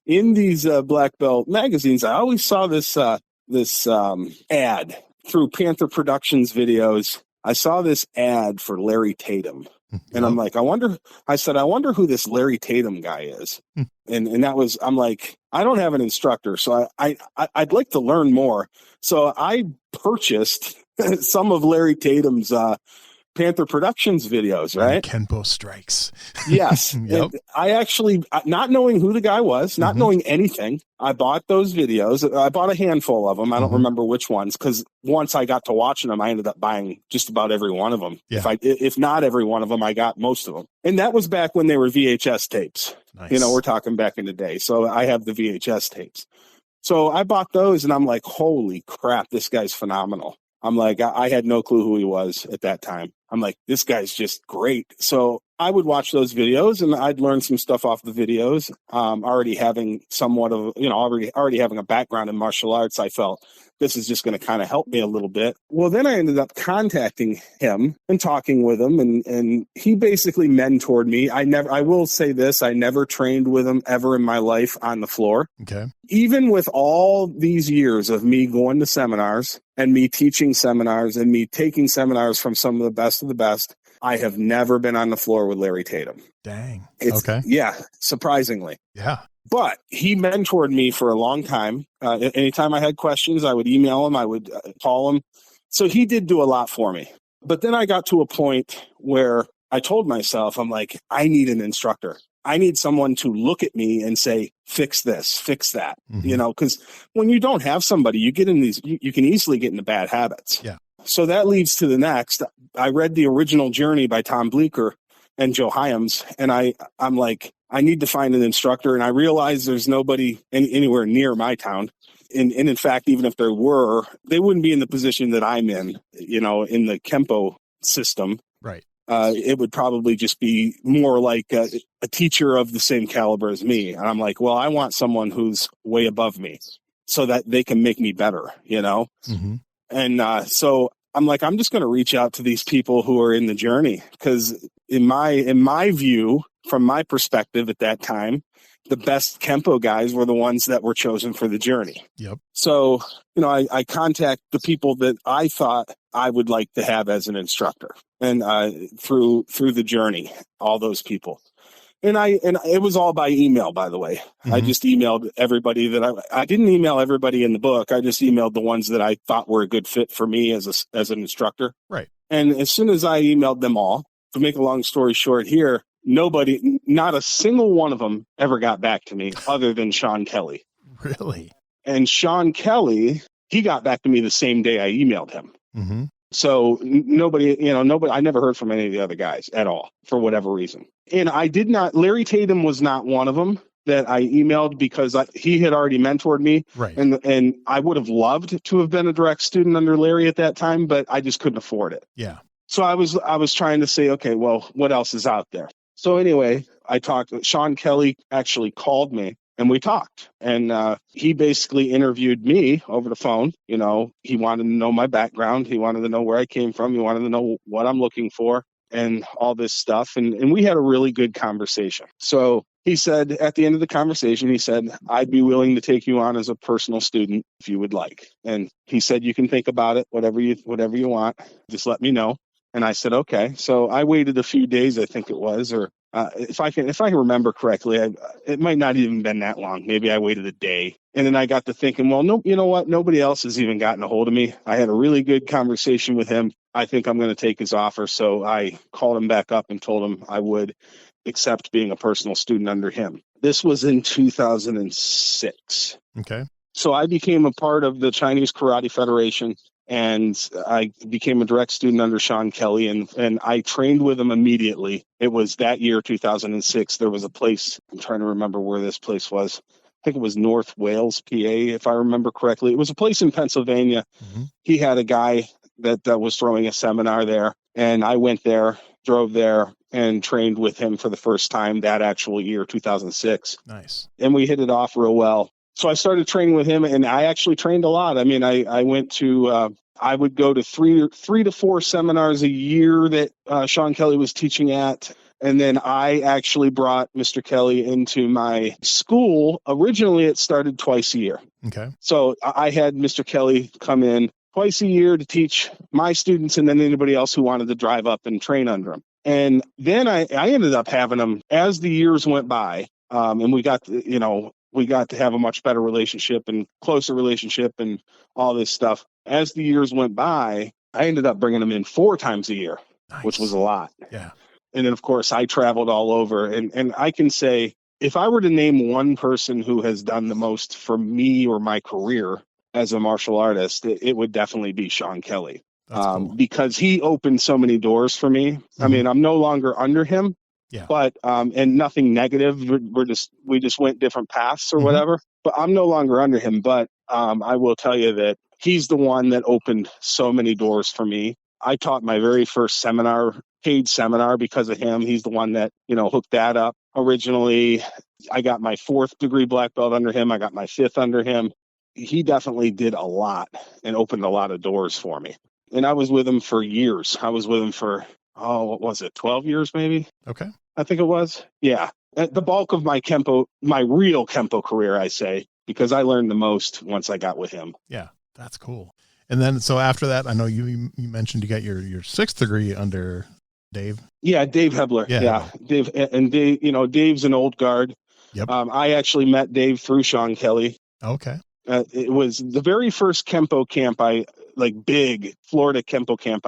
these Black Belt magazines, I always saw this ad through Panther Productions videos. I saw this ad for Larry Tatum. And I'm like, I wonder who this Larry Tatum guy is. And that was, I'm like, I don't have an instructor, so I'd like to learn more. So I purchased some of Larry Tatum's Panther Productions videos, right? Kenpo strikes. Yes. Yep. I actually, not knowing who the guy was, not knowing anything, I bought those videos. I bought a handful of them. I don't remember which ones, because once I got to watching them, I ended up buying just about every one of them. Yeah. If not every one of them, I got most of them. And that was back when they were VHS tapes. Nice. We're talking back in the day. So I have the VHS tapes. So I bought those, and I'm like, holy crap, this guy's phenomenal. I'm like, I had no clue who he was at that time. I'm like, this guy's just great. So I would watch those videos, and I'd learn some stuff off the videos. Already having somewhat of, already having a background in martial arts, I felt this is just going to kind of help me a little bit. Well, then I ended up contacting him and talking with him, and he basically mentored me. I will say this, I never trained with him ever in my life on the floor. Okay. Even with all these years of me going to seminars and me teaching seminars and me taking seminars from some of the best, I have never been on the floor with Larry Tatum. Dang. Okay. Yeah, surprisingly. Yeah. But he mentored me for a long time. Anytime I had questions, I would email him, I would call him. So he did do a lot for me. But then I got to a point where I told myself, I'm like, I need an instructor. I need someone to look at me and say, fix this, fix that. Because when you don't have somebody, you get in these, you can easily get into bad habits. Yeah. So that leads to the next. I read The Original Journey by Tom Bleecker and Joe Hyams, and I'm like, I need to find an instructor. And I realized there's nobody anywhere near my town. And in fact, even if there were, they wouldn't be in the position that I'm in, in the Kenpo system. Right. It would probably just be more like a teacher of the same caliber as me. And I'm like, well, I want someone who's way above me so that they can make me better, And so I'm like, I'm just going to reach out to these people who are in the journey, because in my view, from my perspective at that time, the best Kenpo guys were the ones that were chosen for the journey. Yep. So, I contact the people that I thought I would like to have as an instructor, and through the journey, all those people. And it was all by email, by the way. I just emailed everybody that I didn't email everybody in the book. I just emailed the ones that I thought were a good fit for me as an instructor. Right. And as soon as I emailed them all, to make a long story short here, not a single one of them ever got back to me other than Sean Kelley. Really? And Sean Kelley, he got back to me the same day I emailed him. So nobody, I never heard from any of the other guys at all for whatever reason. And Larry Tatum was not one of them. that I emailed because he had already mentored me. Right. And I would have loved to have been a direct student under Larry at that time, but I just couldn't afford it. Yeah. So I was trying to say, okay, well, what else is out there? So anyway, Sean Kelley actually called me and we talked, and he basically interviewed me over the phone. You know, he wanted to know my background. He wanted to know where I came from. He wanted to know what I'm looking for and all this stuff. And we had a really good conversation. So he said, at the end of the conversation, he said, I'd be willing to take you on as a personal student if you would like. And he said, you can think about it, whatever you want, just let me know. And I said, okay. So I waited a few days, I think it was, or if I can remember correctly, it might not even been that long. Maybe I waited a day. And then I got to thinking, well, no, you know what? Nobody else has even gotten a hold of me. I had a really good conversation with him. I think I'm going to take his offer. So I called him back up and told him I would accept being a personal student under him. This was in 2006. Okay. So I became a part of the Chinese Karate Federation, and I became a direct student under Sean Kelley, and I trained with him immediately. It was that year, 2006. There was a place, I'm trying to remember where this place was. I think it was North Wales, PA, if I remember correctly. It was a place in Pennsylvania. Mm-hmm. He had a guy that was throwing a seminar there, and I went there, drove there, and trained with him for the first time that actual year, 2006. Nice. And we hit it off real well. So I started training with him, and I actually trained a lot. I mean, I went to, I would go to three to four seminars a year that Sean Kelley was teaching at. And then I actually brought Mr. Kelley into my school. Originally, it started twice a year. Okay. So I had Mr. Kelley come in twice a year to teach my students and then anybody else who wanted to drive up and train under him. And then I ended up having him as the years went by, and we got to have a much better relationship and closer relationship and all this stuff. As the years went by, I ended up bringing him in 4 times a year, nice. Which was a lot. Yeah. And then, of course, I traveled all over. And I can say, if I were to name one person who has done the most for me or my career as a martial artist, it would definitely be Sean Kelley. Cool. Because he opened so many doors for me. Mm-hmm. I mean, I'm no longer under him. Yeah. But and nothing negative. We just went different paths or mm-hmm. whatever. But I'm no longer under him. But I will tell you that he's the one that opened so many doors for me. I taught my very first paid seminar because of him. He's the one that, hooked that up. Originally, I got my 4th degree black belt under him. I got my 5th under him. He definitely did a lot and opened a lot of doors for me. And I was with him for years. I was with him for, 12 years maybe? Okay. I think it was. Yeah. The bulk of my real Kenpo career, I say, because I learned the most once I got with him. Yeah, that's cool. And then, so after that, I know you mentioned you got your 6th degree under Dave. Yeah, Dave Hebler. Yeah. Dave, and Dave, Dave's an old guard. Yep. I actually met Dave through Sean Kelley. Okay. It was the very first Kenpo camp big Florida Kenpo camp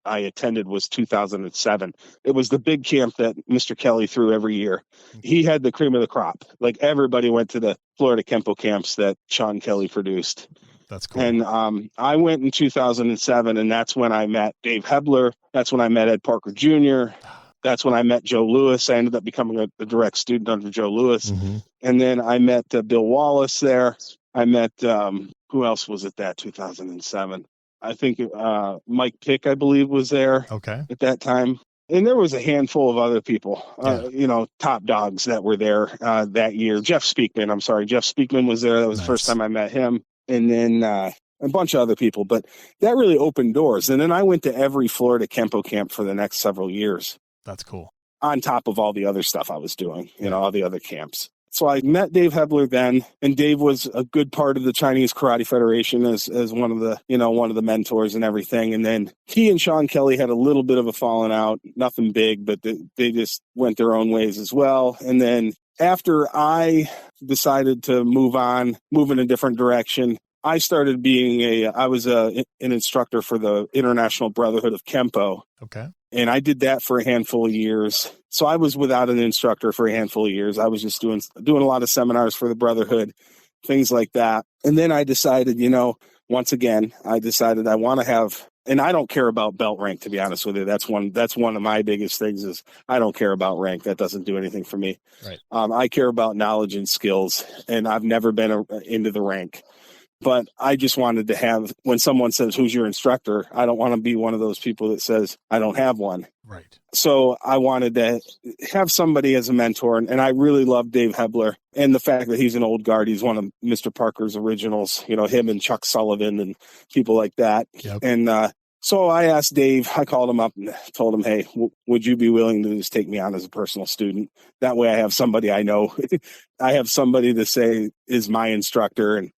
I attended was 2007. It was the big camp that Mr. Kelley threw every year. He had the cream of the crop. Like everybody went to the Florida Kenpo camps that Sean Kelley produced. That's cool. And I went in 2007, and that's when I met Dave Hebler. That's when I met Ed Parker Jr. That's when I met Joe Lewis. I ended up becoming a direct student under Joe Lewis. Mm-hmm. And then I met Bill Wallace there. I met, who else was at that 2007? I think Mike Pick, I believe, was there at that time. And there was a handful of other people, top dogs that were there that year. Jeff Speakman was there. That was the first time I met him. And then a bunch of other people. But that really opened doors. And then I went to every Florida Kenpo camp for the next several years. That's cool. On top of all the other stuff I was doing, all the other camps. So I met Dave Hebler then, and Dave was a good part of the Chinese Karate Federation as one of the mentors and everything. And then he and Sean Kelley had a little bit of a falling out, nothing big, but they just went their own ways as well. And then after I decided to move in a different direction, I started I was an instructor for the International Brotherhood of Kenpo. Okay. And I did that for a handful of years. So I was without an instructor for a handful of years. I was just doing a lot of seminars for the Brotherhood, things like that. And then I decided, once again, I want to have and I don't care about belt rank, to be honest with you. That's one of my biggest things is I don't care about rank. That doesn't do anything for me. Right. I care about knowledge and skills, and I've never been into the rank. But I just wanted to have, when someone says, who's your instructor? I don't want to be one of those people that says, I don't have one. Right. So I wanted to have somebody as a mentor. And I really love Dave Hebler and the fact that he's an old guard. He's one of Mr. Parker's originals, him and Chuck Sullivan and people like that. Yep. And so I asked Dave, I called him up and told him, hey, would you be willing to just take me on as a personal student? That way I have somebody I know. I have somebody to say is my instructor. And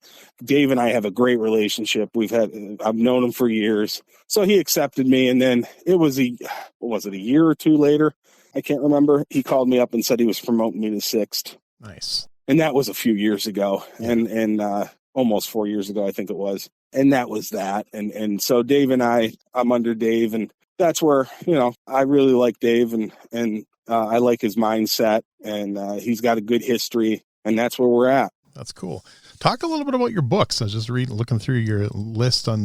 Dave and I have a great relationship. I've known him for years. So he accepted me. And then it was a year or two later? I can't remember. He called me up and said he was promoting me to 6th. Nice. And that was a few years ago. Yeah. And almost 4 years ago, I think it was. And that was that. And so Dave and I'm under Dave, and that's where, I really like Dave and I like his mindset, and he's got a good history, and that's where we're at. That's cool. Talk a little bit about your books. I was just looking through your list on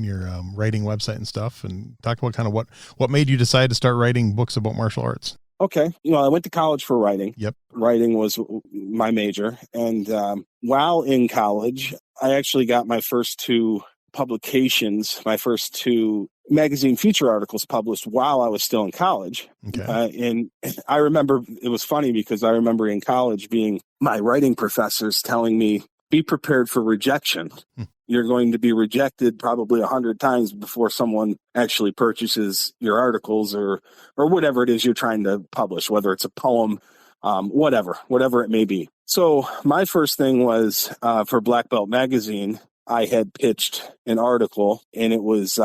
your writing website and stuff, and talk about kind of what made you decide to start writing books about martial arts. Okay. I went to college for writing. Yep. Writing was my major. And while in college, I actually got my first 2 publications, my first 2 magazine feature articles published while I was still in college. Okay. And I remember, it was funny because I remember in college being my writing professors telling me, be prepared for rejection. You're going to be rejected probably 100 times before someone actually purchases your articles or whatever it is you're trying to publish, whether it's a poem, whatever it may be. So my first thing was for Black Belt Magazine. I had pitched an article, and it was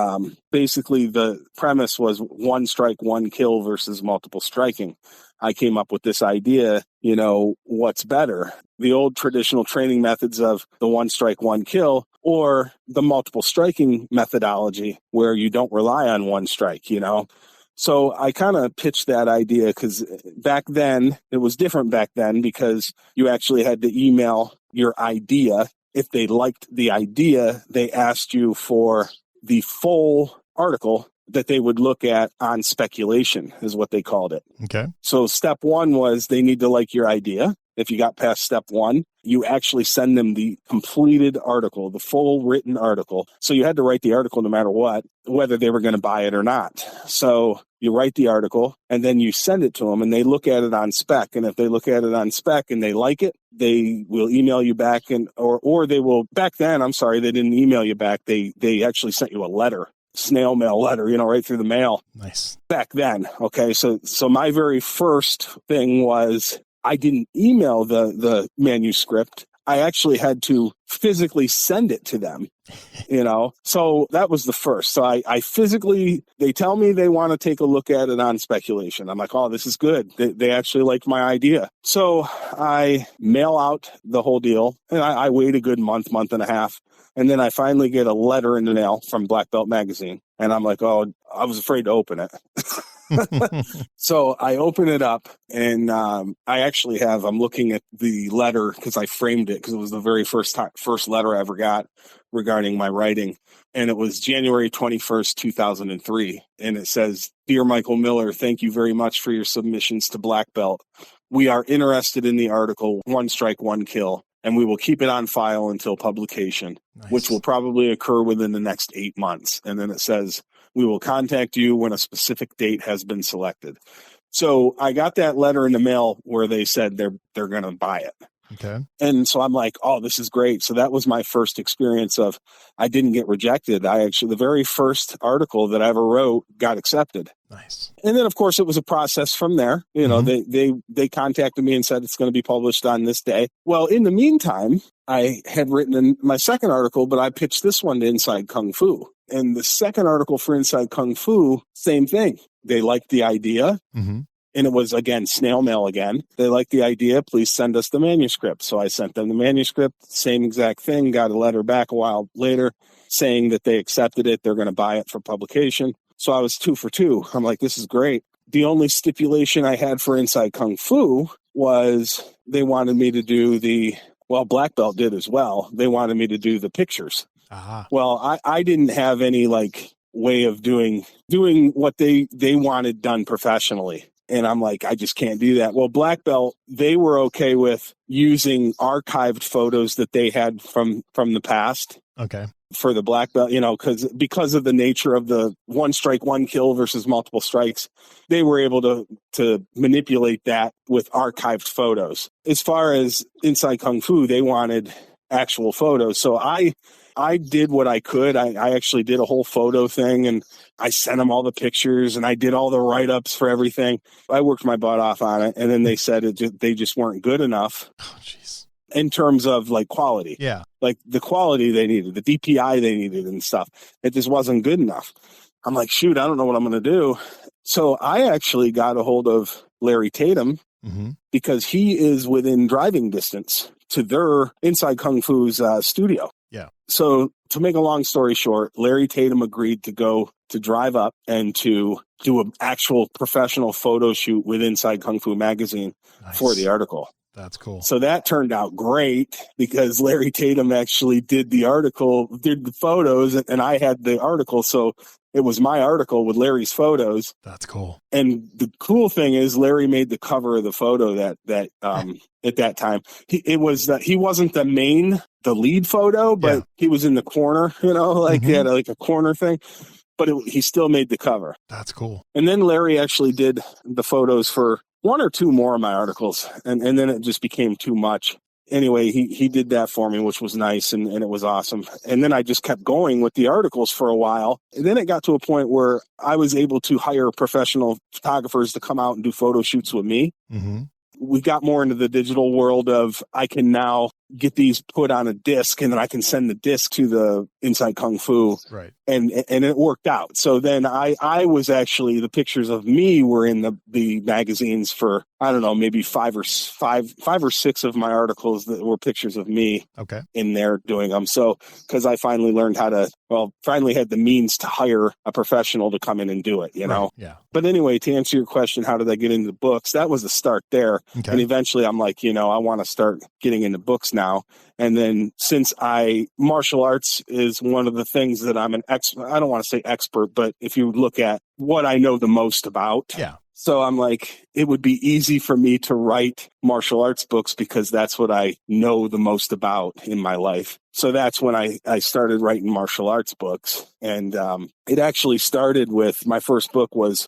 basically the premise was 1 strike, 1 kill versus multiple striking. I came up with this idea, what's better, the old traditional training methods of the 1 strike, 1 kill, or the multiple striking methodology where you don't rely on 1 strike, So I kind of pitched that idea because back then, it was different back then because you actually had to email your idea. If they liked the idea, they asked you for the full article that they would look at on speculation is what they called it. Okay. So step 1 was they need to like your idea. If you got past step 1, you actually send them the completed article, the full written article. So you had to write the article no matter what, whether they were going to buy it or not. So you write the article and then you send it to them and they look at it on spec. And if they look at it on spec and they like it, they will email you back or they will, back then, I'm sorry, they didn't email you back. They actually sent you a letter. Snail mail letter, right through the mail. Nice. Back then. Okay. So my very first thing was I didn't email the manuscript. I actually had to physically send it to them, So that was the first. So I physically, they tell me they want to take a look at it on speculation. I'm like, oh, this is good. They actually like my idea. So I mail out the whole deal and I wait a good month and a half. And then I finally get a letter in the mail from Black Belt Magazine. And I'm like, oh, I was afraid to open it. So I open it up and I'm looking at the letter because I framed it because it was the very first letter I ever got regarding my writing. And it was January 21st, 2003. And it says, Dear Michael Miller, thank you very much for your submissions to Black Belt. We are interested in the article 1 strike, 1 kill. And we will keep it on file until publication, nice. Which will probably occur within the next 8 months. And then it says, we will contact you when a specific date has been selected. So I got that letter in the mail where they said they're going to buy it. Okay. And so I'm like, oh, this is great. So that was my first experience of I didn't get rejected. The very first article that I ever wrote got accepted. Nice. And then, of course, it was a process from there. They contacted me and said it's going to be published on this day. Well, in the meantime, I had written my second article, but I pitched this one to Inside Kung Fu. And the second article for Inside Kung Fu, same thing. They liked the idea. Mm-hmm. And it was, again, snail mail again. They liked the idea. Please send us the manuscript. So I sent them the manuscript. Same exact thing. Got a letter back a while later saying that they accepted it. They're going to buy it for publication. So I was 2 for 2. I'm like, this is great. The only stipulation I had for Inside Kung Fu was they wanted me to do Black Belt did as well. They wanted me to do the pictures. Uh-huh. Well, I didn't have any way of doing what they wanted done professionally. And I'm like, I just can't do that. Well, Black Belt, they were okay with using archived photos that they had from the past. Okay. For the Black Belt, because of the nature of the 1 strike, 1 kill versus multiple strikes, they were able to manipulate that with archived photos. As far as Inside Kung Fu, they wanted actual photos. So I did what I could. I actually did a whole photo thing, and I sent them all the pictures, and I did all the write-ups for everything. I worked my butt off on it, and then they said they just weren't good enough. Oh, jeez. In terms of like quality. Yeah. Like the quality they needed, the DPI they needed and stuff. It just wasn't good enough. I'm like, shoot, I don't know what I'm going to do. So I actually got a hold of Larry Tatum because he is within driving distance to their Inside Kung Fu's studio. Yeah. So to make a long story short, Larry Tatum agreed to drive up and to do an actual professional photo shoot with Inside Kung Fu magazine for the article. That's cool. So that turned out great because Larry Tatum actually did the photos, and I had the article. So it was my article with Larry's photos. That's cool. And the cool thing is Larry made the cover of the photo that at that time. He wasn't the lead photo, but he was in the corner, he had like a corner thing. But he still made the cover. That's cool. And then Larry actually did the photos for 1 or 2 more of my articles, and then it just became too much. Anyway, he did that for me, which was nice, and it was awesome. And then I just kept going with the articles for a while. And then it got to a point where I was able to hire professional photographers to come out and do photo shoots with me. Mm-hmm. We got more into the digital world of I can now get these put on a disc, and then I can send the disc to the Inside Kung Fu. Right. And it worked out. So then I was actually, the pictures of me were in the magazines for, I don't know, maybe five or six of my articles that were pictures of me in there doing them. So, cause I finally learned finally had the means to hire a professional to come in and do it, know? Yeah. But anyway, to answer your question, how did I get into books? That was the start there. Okay. And eventually I'm like, I want to start getting into books now. And then since martial arts is one of the things that I'm I don't want to say expert, but if you look at what I know the most about. Yeah. So I'm like, it would be easy for me to write martial arts books because that's what I know the most about in my life. So that's when I started writing martial arts books. And it actually started with, my first book was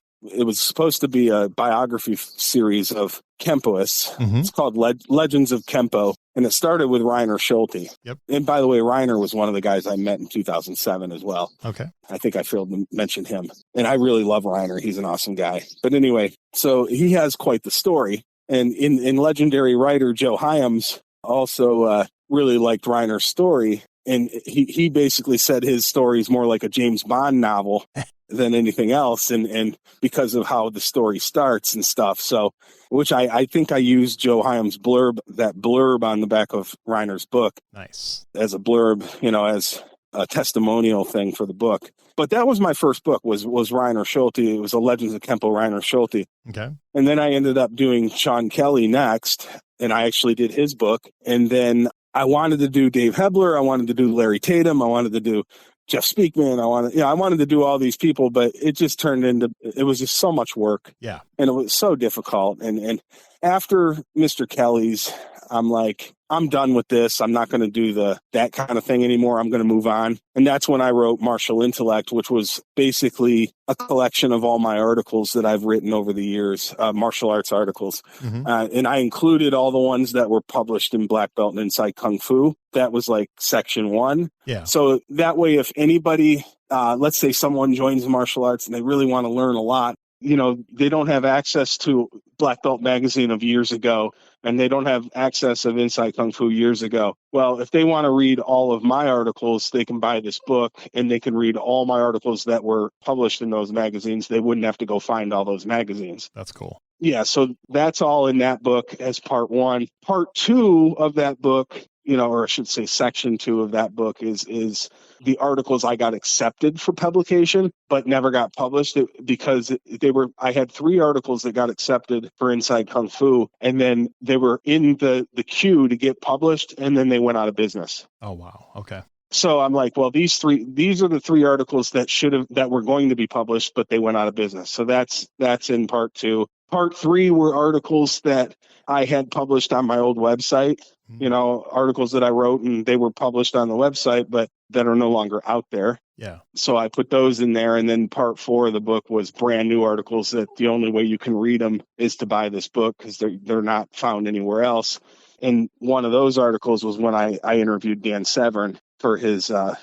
supposed to be a biography series of Kenpoists. Mm-hmm. It's called Legends of Kenpo. And it started with Rainer Schulte. Yep. And by the way, Rainer was one of the guys I met in 2007 as well. Okay. I think I failed to mention him. And I really love Rainer. He's an awesome guy. But anyway, so he has quite the story. And in legendary writer Joe Hyams also really liked Rainer's story. And he basically said his story is more like a James Bond novel than anything else. And because of how the story starts and stuff. So, which I think I used Joe Hyams' blurb on the back of Rainer's book. Nice. As a blurb, as a testimonial thing for the book. But that was my first book was Rainer Schulte. It was a Legends of Kenpo Rainer Schulte. Okay. And then I ended up doing Sean Kelley next. And I actually did his book. And then I wanted to do Dave Hebler. I wanted to do Larry Tatum. I wanted to do Jeff Speakman. I wanted to do all these people, but it just turned into, it was just so much work. Yeah. And it was so difficult. And after Mr. Kelley's, I'm like, I'm done with this. I'm not going to do that kind of thing anymore. I'm going to move on. And that's when I wrote Martial Intellect, which was basically a collection of all my articles that I've written over the years, martial arts articles. Mm-hmm. And I included all the ones that were published in Black Belt and Inside Kung Fu. That was like section 1. Yeah. So that way, if anybody, let's say someone joins martial arts and they really want to learn a lot, they don't have access to Black Belt magazine of years ago, and they don't have access of Inside Kung Fu years ago. Well, if they want to read all of my articles, they can buy this book, and they can read all my articles that were published in those magazines. They wouldn't have to go find all those magazines. That's cool. Yeah, so that's all in that book as part 1. Part 2 of that book, or I should say section 2 of that book is the articles I got accepted for publication, but never got published because I had 3 articles that got accepted for Inside Kung Fu, and then they were in the queue to get published, and then they went out of business. Oh, wow. Okay. So I'm like, well, these are the 3 articles that were going to be published, but they went out of business. So that's in part 2. Part 3 were articles that I had published on my old website, articles that I wrote and they were published on the website, but that are no longer out there. Yeah. So I put those in there. And then part 4 of the book was brand new articles that the only way you can read them is to buy this book because they're not found anywhere else. And one of those articles was when I interviewed Dan Severn for his, I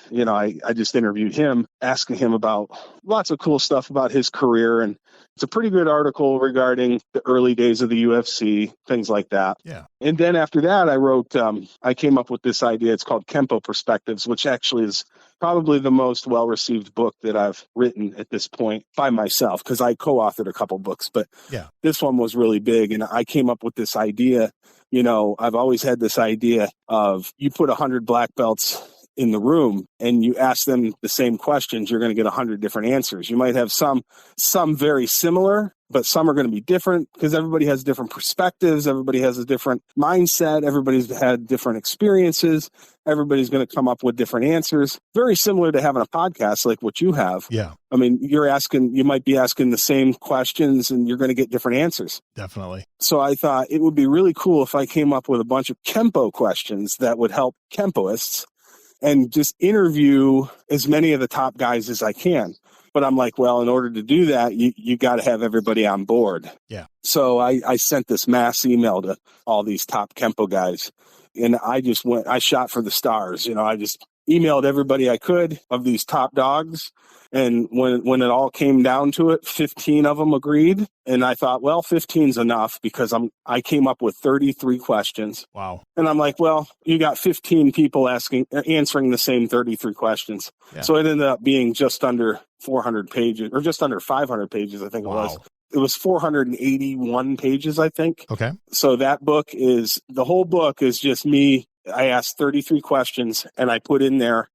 just interviewed him, asking him about lots of cool stuff about his career. And it's a pretty good article regarding the early days of the UFC, things like that. Yeah. And then after that, I came up with this idea. It's called Kenpo Perspectives, which actually is probably the most well-received book that I've written at this point by myself, because I co-authored a couple books, but this one was really big. And I came up with this idea. I've always had this idea of you put 100 black belts in the room and you ask them the same questions, you're going to get 100 different answers. You might have some very similar, but some are going to be different because everybody has different perspectives. Everybody has a different mindset. Everybody's had different experiences. Everybody's going to come up with different answers. Very similar to having a podcast like what you have. Yeah. I mean, you might be asking the same questions and you're going to get different answers. Definitely. So I thought it would be really cool if I came up with a bunch of Kenpo questions that would help Kenpoists and just interview as many of the top guys as I can. But I'm like, well, in order to do that, you got to have everybody on board. Yeah. So I sent this mass email to all these top Kenpo guys. And I shot for the stars. I just emailed everybody I could of these top dogs. And when it all came down to it, 15 of them agreed. And I thought, well, 15's enough because I came up with 33 questions. Wow. And I'm like, well, you got 15 people answering the same 33 questions. Yeah. So it ended up being just under 400 pages or just under 500 pages, I think it was. It was 481 pages, I think. Okay. So the whole book is just me. I asked 33 questions and I put in there,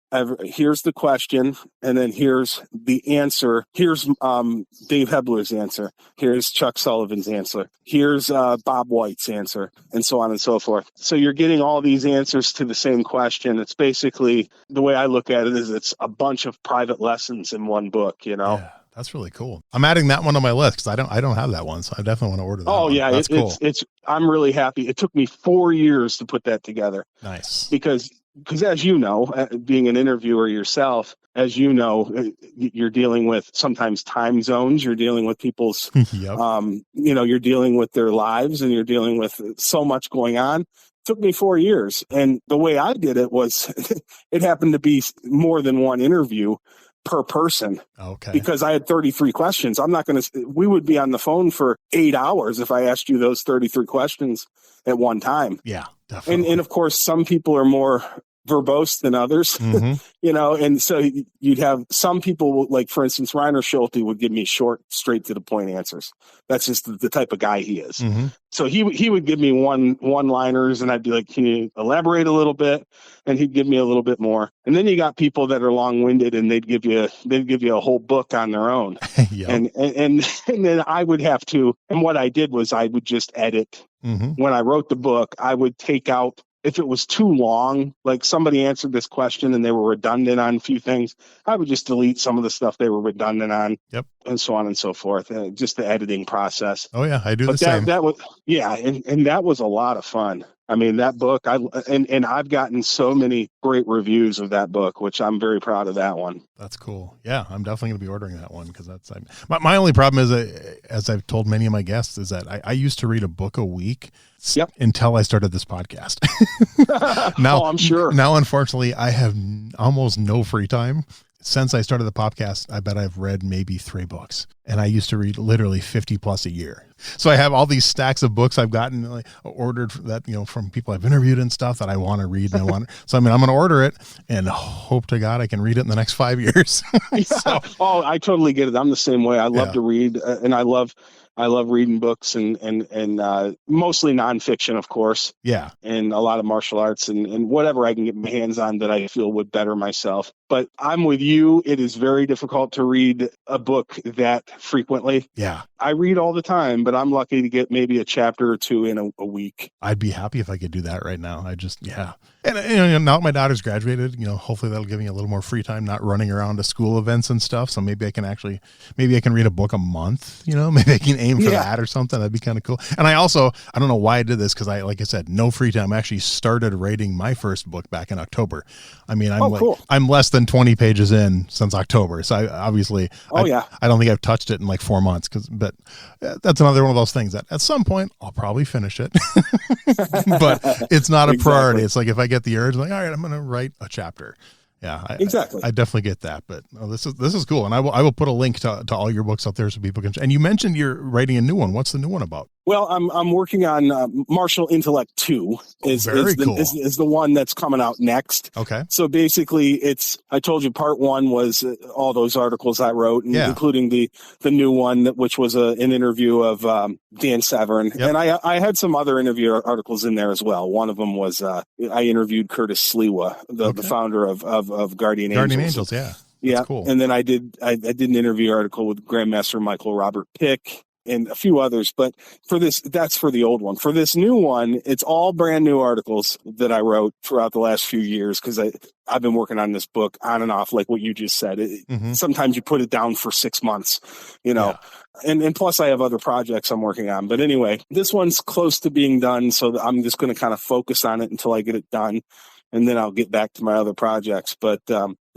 here's the question. And then here's the answer. Here's Dave Hebler's answer. Here's Chuck Sullivan's answer. Here's Bob White's answer, and so on and so forth. So you're getting all these answers to the same question. It's basically, the way I look at it is it's a bunch of private lessons in one book, Yeah. That's really cool. I'm adding that one on my list because I don't have that one, so I definitely want to order that. Oh one. yeah, that's cool. I'm really happy. It took me 4 years to put that together. Nice. Because as you know, being an interviewer yourself, as you know, you're dealing with sometimes time zones. You're dealing with people's, yep. You're dealing with their lives, and you're dealing with so much going on. It took me 4 years, and the way I did it was, it happened to be more than one interview per person. Okay. Because I had 33 questions. We would be on the phone for 8 hours if I asked you those 33 questions at one time. Yeah, definitely. And of course, some people are more verbose than others, and so you'd have some people, like, for instance, Rainer Schulte would give me short, straight to the point answers. That's just the type of guy he is. Mm-hmm. So he would give me one-liners, and I'd be like, can you elaborate a little bit? And he'd give me a little bit more. And then you got people that are long-winded, and they'd give you a whole book on their own. Yep. And then I would have to, and what I did was I would just edit. Mm-hmm. When I wrote the book, I would take out, if it was too long, like somebody answered this question and they were redundant on a few things, I would just delete some of the stuff they were redundant on. Yep. And so on and so forth. Just the editing process. Oh yeah, I do the same. That was, and that was a lot of fun. I mean, that book, I've gotten so many great reviews of that book, which I'm very proud of that one. That's cool. Yeah, I'm definitely going to be ordering that one because my only problem is, as I've told many of my guests, is that I used to read a book a week. Yep. Until I started this podcast. Now, I'm sure. Now, unfortunately, I have almost no free time. Since I started the podcast, I bet I've read maybe 3 books, and I used to read literally 50 plus a year. So I have all these stacks of books I've gotten ordered that, from people I've interviewed and stuff that I want to read. And I'm going to order it and hope to God I can read it in the next 5 years. So, oh, I totally get it. I'm the same way. I love to read, and I love reading books and mostly nonfiction, of course. Yeah. And a lot of martial arts and whatever I can get my hands on that I feel would better myself. But I'm with you. It is very difficult to read a book that frequently. Yeah. I read all the time, but I'm lucky to get maybe a chapter or two in a week. I'd be happy if I could do that right now. Yeah. And now that my daughter's graduated, hopefully that'll give me a little more free time, not running around to school events and stuff. So maybe I can read a book a month, maybe I can aim for that or something. That'd be kind of cool. And I don't know why I did this, because like I said, no free time. I actually started writing my first book back in October. I mean, I'm less than 20 pages in since October. So I don't think I've touched it in like 4 months, but that's another one of those things that at some point I'll probably finish it, but it's not a priority. It's like, if I get the urge, like, all right, I'm going to write a chapter. Yeah, exactly. I definitely get that, but this is cool. And I will put a link to all your books out there so people can, and you mentioned you're writing a new one. What's the new one about? Well, I'm working on Martial Intellect 2 is the one that's coming out next. Okay. So basically I told you part 1 was all those articles I wrote, including the new one, which was an interview of Dan Severn. Yep. And I had some other interview articles in there as well. One of them was I interviewed Curtis Sliwa, the founder of Guardian Angels. Yeah. Yeah. Cool. And then I did an interview article with Grandmaster Robert Pick and a few others, but that's for the old one. For this new one, it's all brand new articles that I wrote throughout the last few years, because I've been working on this book on and off, like what you just said. Sometimes you put it down for 6 months, and plus I have other projects I'm working on. But anyway, this one's close to being done, so I'm just going to kind of focus on it until I get it done, and then I'll get back to my other projects. But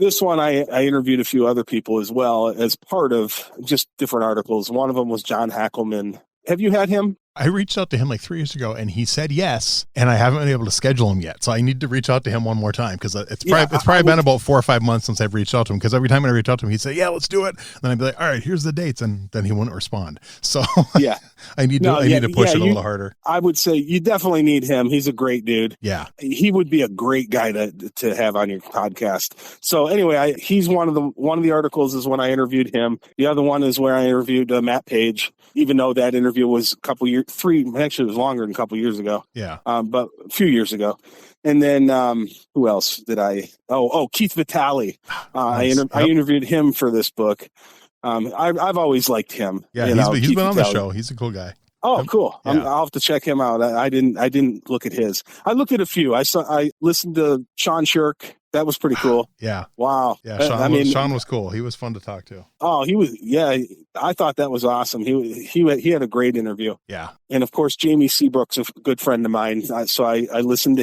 this one, I interviewed a few other people as well as part of just different articles. One of them was John Hackelman. Have you had him? I reached out to him like 3 years ago, and he said yes, and I haven't been able to schedule him yet. So I need to reach out to him one more time, because it's probably been about 4 or 5 months since I've reached out to him, because every time I reach out to him, he'd say, yeah, let's do it. And then I'd be like, all right, here's the dates. And then he wouldn't respond. So yeah, I need to push it a little harder. I would say you definitely need him. He's a great dude. Yeah. He would be a great guy to have on your podcast. So anyway, he's one of the articles is when I interviewed him. The other one is where I interviewed Matt Page, even though that interview was a couple years, actually it was longer than a couple years ago. Yeah. But a few years ago. And then who else did I? Keith Vitale. Nice. I interviewed him for this book. I've always liked him. Yeah, he's been on the show. He's a cool guy. Oh, cool. Yeah. I'll have to check him out. I didn't look at his. I looked at a few. I listened to Sean Shirk. That was pretty cool. Yeah. Wow. Yeah. Sean was cool. He was fun to talk to. Oh, he was. Yeah. I thought that was awesome. He had a great interview. Yeah. And of course, Jamie Seabrook's a good friend of mine. So I listened to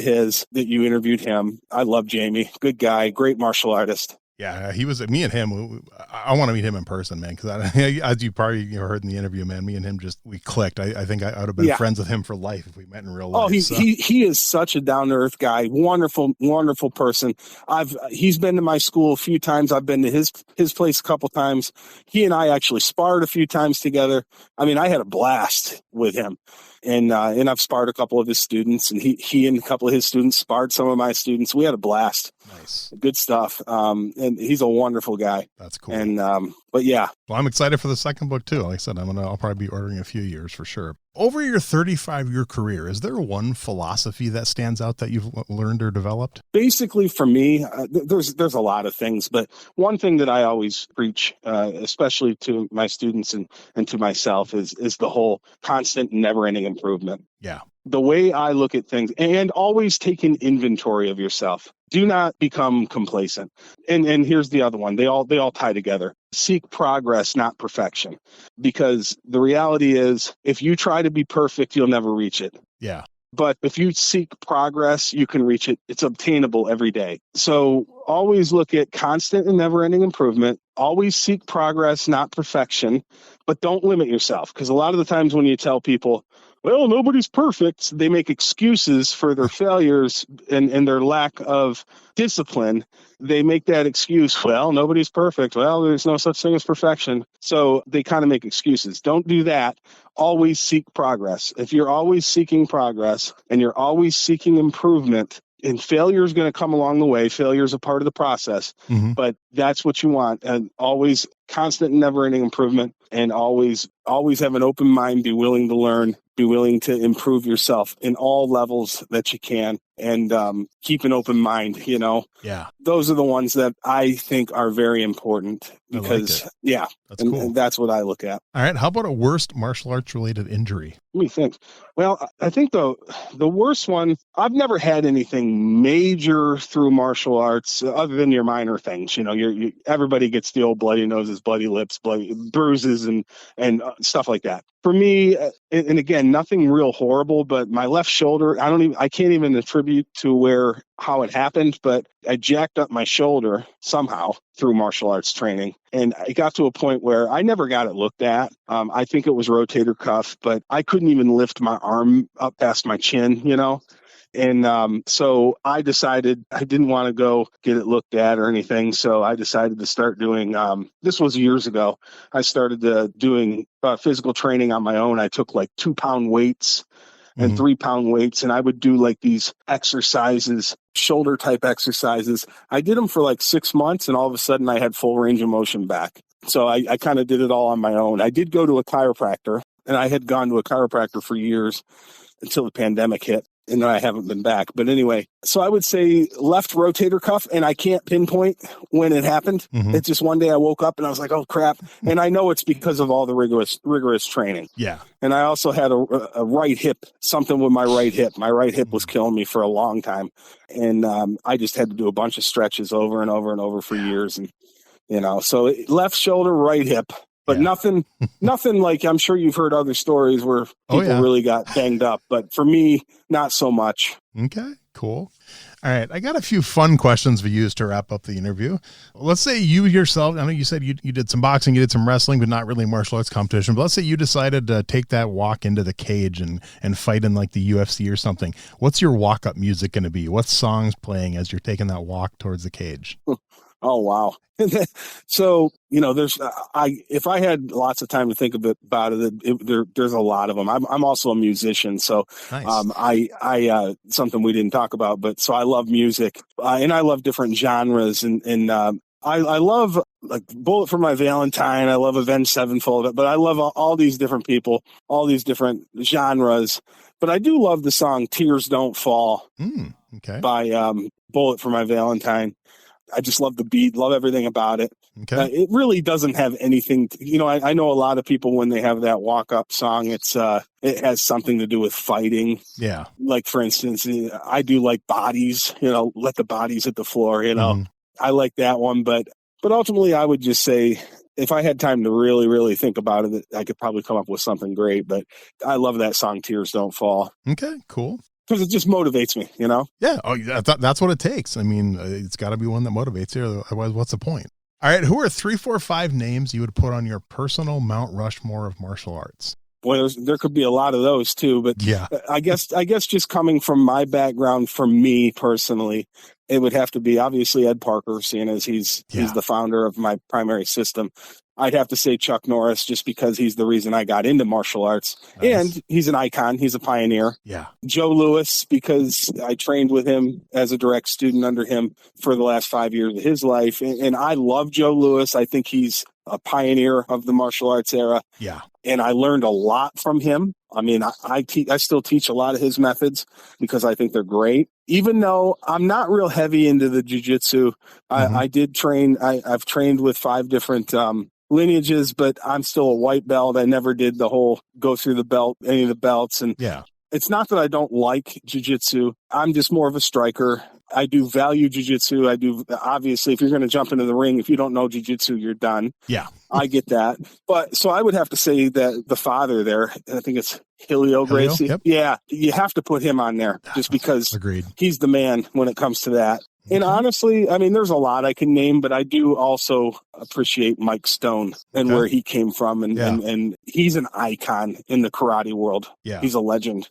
that you interviewed him. I love Jamie. Good guy. Great martial artist. Yeah, he was me and him. I want to meet him in person, man. Because as you probably heard in the interview, man, me and him we clicked. I think I would have been friends with him for life if we met in real life. Oh, he is such a down to earth guy. Wonderful, wonderful person. He's been to my school a few times. I've been to his place a couple times. He and I actually sparred a few times together. I mean, I had a blast with him. And I've sparred a couple of his students, and he and a couple of his students sparred some of my students. We had a blast. Nice. Good stuff. And he's a wonderful guy. That's cool. And, but yeah. Well, I'm excited for the second book too. Like I said, I'll probably be ordering a few years for sure. Over your 35-year career, is there one philosophy that stands out that you've learned or developed? Basically, for me, there's a lot of things, but one thing that I always preach, especially to my students and to myself, is the whole constant, never-ending improvement. Yeah. The way I look at things, and always take an inventory of yourself. Do not become complacent. And here's the other one. They all tie together. Seek progress, not perfection. Because the reality is, if you try to be perfect, you'll never reach it. Yeah. But if you seek progress, you can reach it. It's obtainable every day. So always look at constant and never-ending improvement. Always seek progress, not perfection. But don't limit yourself. Because a lot of the times when you tell people, well, nobody's perfect, they make excuses for their failures and their lack of discipline. They make that excuse, well, nobody's perfect. Well, there's no such thing as perfection. So they kind of make excuses. Don't do that. Always seek progress. If you're always seeking progress and you're always seeking improvement, and failure is going to come along the way. Failure is a part of the process, but that's what you want. And always constant and never-ending improvement, and always have an open mind, be willing to learn, be willing to improve yourself in all levels that you can. and keep an open mind, you know. Yeah. Those are the ones that I think are very important because, That's cool. and that's what I look at. All right. How about a worst martial arts related injury? Let me think. Well, I think the worst one, I've never had anything major through martial arts other than your minor things. You know, everybody gets the old bloody noses, bloody lips, bloody bruises, and stuff like that. For me, and again, nothing real horrible, but my left shoulder, I can't even attribute to how it happened, but I jacked up my shoulder somehow through martial arts training. And it got to a point where I never got it looked at. I think it was rotator cuff, but I couldn't even lift my arm up past my chin, you know? And so I decided I didn't want to go get it looked at or anything. So I decided to start doing, this was years ago. I started doing physical training on my own. I took like 2-pound weights and 3-pound weights, and I would do like these exercises, shoulder type exercises. I did them for like 6 months, and all of a sudden I had full range of motion back. So I kind of did it all on my own. I did go to a chiropractor, and I had gone to a chiropractor for years until the pandemic hit. And then I haven't been back. But anyway, so I would say left rotator cuff, and I can't pinpoint when it happened. It's just one day I woke up and I was like, oh, crap. And I know it's because of all the rigorous training. Yeah. And I also had a right hip, something with my right hip. My right hip was killing me for a long time. And I just had to do a bunch of stretches over and over and over for years. And, you know, so left shoulder, right hip. But nothing like, I'm sure you've heard other stories where people really got banged up. But for me, not so much. Okay, cool. All right. I got a few fun questions we use to wrap up the interview. Let's say you yourself, I know you said you did some boxing, you did some wrestling, but not really martial arts competition. But let's say you decided to take that walk into the cage and fight in like the UFC or something. What's your walk-up music going to be? What song's playing as you're taking that walk towards the cage? Oh, wow. So, you know, if I had lots of time to think about it, there's a lot of them. I'm also a musician. So, nice. I something we didn't talk about, but so I love music and I love different genres and I love like Bullet for My Valentine. I love Avenged Sevenfold, but I love all these different people, all these different genres. But I do love the song Tears Don't Fall by Bullet for My Valentine. I just love the beat, love everything about it. Okay. It really doesn't have anything, I know a lot of people when they have that walk-up song, it has something to do with fighting. Yeah. Like, for instance, I do like Bodies, Let the Bodies hit the floor, I like that one. But ultimately, I would just say, if I had time to really, really think about it, I could probably come up with something great. But I love that song, Tears Don't Fall. Okay, cool. Because it just motivates me, Yeah. Oh, that's what it takes. I mean, it's got to be one that motivates you. Otherwise, what's the point? All right. Who are 3, 4, 5 names you would put on your personal Mount Rushmore of martial arts? Boy, there could be a lot of those too. But yeah, I guess just coming from my background, for me personally, it would have to be obviously Ed Parker, seeing as he's the founder of my primary system. I'd have to say Chuck Norris, just because he's the reason I got into martial arts. Nice. And he's an icon. He's a pioneer. Yeah. Joe Louis, because I trained with him as a direct student under him for the last 5 years of his life. And I love Joe Louis. I think he's a pioneer of the martial arts era. Yeah. And I learned a lot from him. I mean, I still teach a lot of his methods because I think they're great. Even though I'm not real heavy into the jiu-jitsu, I did train. I've trained with 5 different lineages, but I'm still a white belt. I never did the whole go through the belt, any of the belts. And it's not that I don't like jiu-jitsu. I'm just more of a striker. I do value jiu-jitsu. Obviously, if you're going to jump into the ring, if you don't know jiu-jitsu, you're done. Yeah. I get that. But so I would have to say that the father there, I think it's Gracie. Yep. Yeah. You have to put him on there just because he's the man when it comes to that. And honestly, I mean, there's a lot I can name, but I do also appreciate Mike Stone and where he came from. And he's an icon in the karate world. Yeah. He's a legend,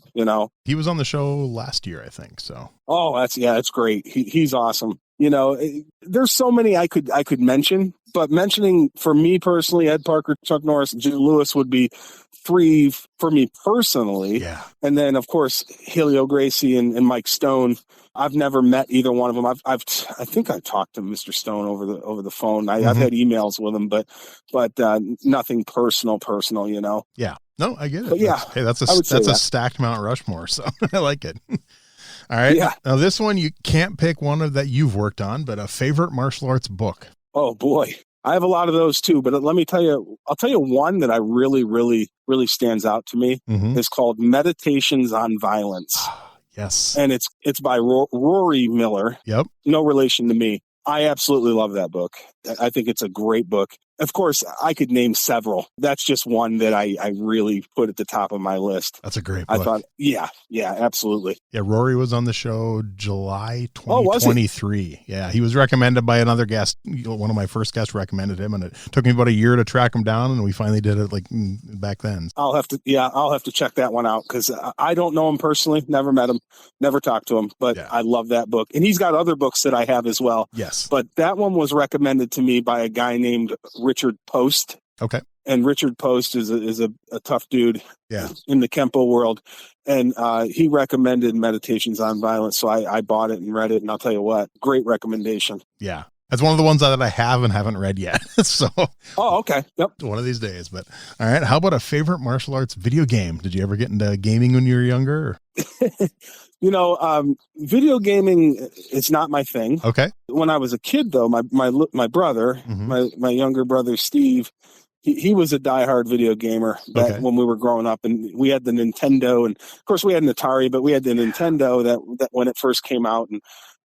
He was on the show last year, I think. So. Oh, that's great. He's awesome. There's so many I could mention, but mentioning for me personally, Ed Parker, Chuck Norris, and Joe Louis would be 3 for me personally. Yeah. And then of course, Helio Gracie and Mike Stone. I've never met either one of them. I think I talked to Mr. Stone over the phone. I've had emails with him, but nothing personal, Yeah. No, I get it. But that's a stacked Mount Rushmore. So I like it. All right. Yeah. Now this one, you can't pick one of that you've worked on, but a favorite martial arts book. Oh boy. I have a lot of those too, but let me tell you, I'll tell you one that I really stands out to me. Mm-hmm. Is called Meditations on Violence. Yes. And it's by Rory Miller. Yep. No relation to me. I absolutely love that book. I think it's a great book. Of course, I could name several. That's just one that I really put at the top of my list. That's a great book. I thought, yeah, absolutely. Yeah, Rory was on the show July Oh, was he? 2023. Yeah, he was recommended by another guest. One of my first guests recommended him, and it took me about a year to track him down, and we finally did it back then. I'll have to check that one out because I don't know him personally, never met him, never talked to him, but yeah. I love that book. And he's got other books that I have as well. Yes. But that one was recommended to me by a guy named Richard Post. Okay. And Richard Post is a tough dude in the Kenpo world. And he recommended Meditations on Violence. So I bought it and read it. And I'll tell you what, great recommendation. Yeah. That's one of the ones that I have and haven't read yet. So. Oh, okay. Yep. One of these days. But all right. How about a favorite martial arts video game? Did you ever get into gaming when you were younger? Video gaming is not my thing. Okay. When I was a kid, though, my brother, mm-hmm. my younger brother, Steve, he was a diehard video gamer back when we were growing up, and we had the Nintendo, and of course we had an Atari, but we had the Nintendo that when it first came out,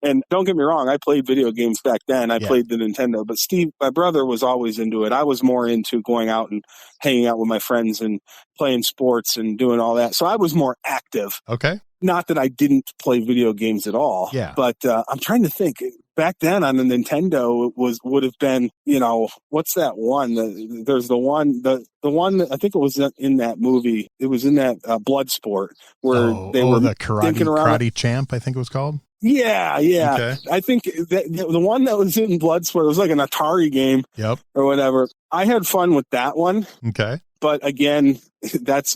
and don't get me wrong, I played video games back then. I played the Nintendo, but Steve, my brother, was always into it. I was more into going out and hanging out with my friends and playing sports and doing all that. So I was more active. Okay. Not that I didn't play video games at all. Yeah. But I'm trying to think. Back then on the Nintendo would have been, what's that one? There's the one that I think it was in that movie. It was in that Bloodsport where they were the karate champ, I think it was called. Yeah. Okay. I think that the one that was in Bloodsport, it was like an Atari game or whatever. I had fun with that one. Okay. But again,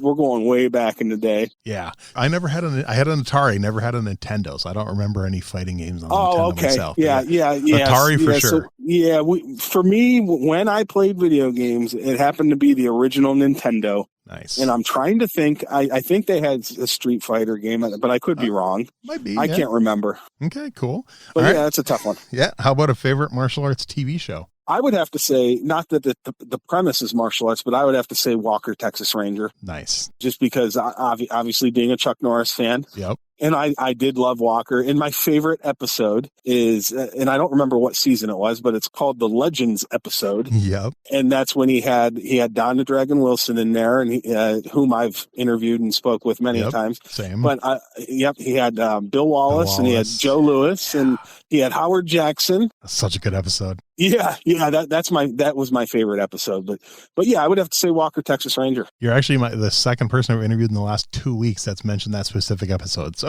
we're going way back in the day. Yeah. I had an Atari, never had a Nintendo, so I don't remember any fighting games on the Nintendo myself. Yeah. Atari for sure. For me, when I played video games, it happened to be the original Nintendo. Nice. And I'm trying to think, I think they had a Street Fighter game, but I could be wrong. Might be. I can't remember. Okay, cool. But all right. That's a tough one. Yeah. How about a favorite martial arts TV show? I would have to say, not that the premise is martial arts, but I would have to say Walker, Texas Ranger. Nice. Just because obviously being a Chuck Norris fan. Yep. And I did love Walker. And my favorite episode is, and I don't remember what season it was, but it's called the Legends episode. Yep. And that's when he had Don the Dragon Wilson in there, and whom I've interviewed and spoke with many times. Same. But he had Bill Wallace, and he had Joe Lewis, and he had Howard Jackson. That's such a good episode. Yeah. That was my favorite episode. But yeah, I would have to say Walker, Texas Ranger. You're actually the second person I've interviewed in the last 2 weeks that's mentioned that specific episode. So.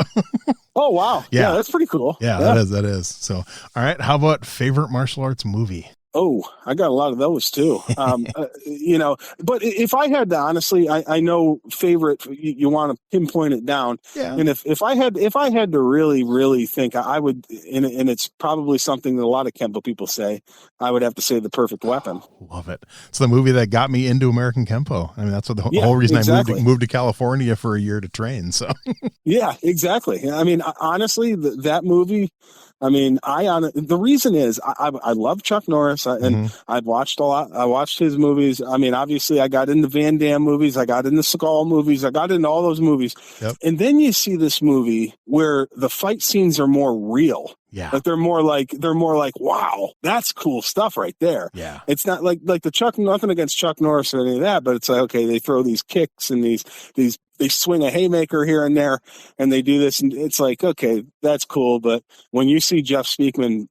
Oh, wow. Yeah, that's pretty cool. Yeah, that is. So, all right. How about favorite martial arts movie? Oh, I got a lot of those too. But if I had to, honestly, I know favorite, you want to pinpoint it down. Yeah. And if I had to really, really think, I would, and it's probably something that a lot of Kenpo people say, I would have to say The Perfect Weapon. Oh, love it. It's the movie that got me into American Kenpo. I mean, that's what the whole reason I moved to California for a year to train. So. Yeah, exactly. I mean, honestly, that movie, I mean, the reason is I love Chuck Norris, and I've watched a lot. I watched his movies. I mean, obviously, I got into Van Damme movies. I got into Seagal movies. I got into all those movies. Yep. And then you see this movie where the fight scenes are more real. Yeah. Like they're more like, wow, that's cool stuff right there. Yeah. It's not like the nothing against Chuck Norris or any of that, but it's like, okay, they throw these kicks and they swing a haymaker here and there, and they do this, and it's like, okay, that's cool. But when you see Jeff Speakman,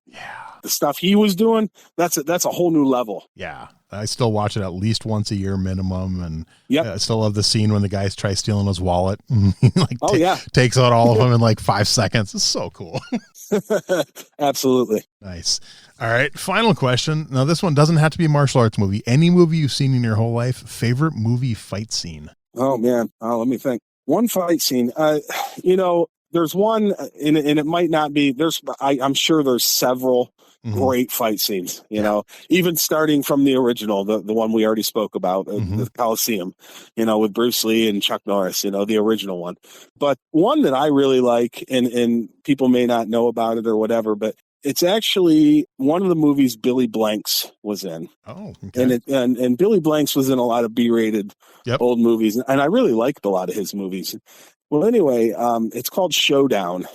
the stuff he was doing, that's a whole new level. Yeah. I still watch it at least once a year minimum. And I still love the scene when the guys try stealing his wallet. And he takes out all of them in like 5 seconds. It's so cool. Absolutely. Nice. All right. Final question. Now, this one doesn't have to be a martial arts movie. Any movie you've seen in your whole life, favorite movie fight scene? Oh, man. Let me think. One fight scene. There's one, and it might not be, I'm sure there's several great fight scenes, you know, even starting from the original, the one we already spoke about, the Coliseum, you know, with Bruce Lee and Chuck Norris, you know, the original one. But one that I really like, and people may not know about it or whatever, but it's actually one of the movies Billy Blanks was in. Oh, okay. And Billy Blanks was in a lot of B-rated old movies, and I really liked a lot of his movies. Well, anyway, it's called Showdown,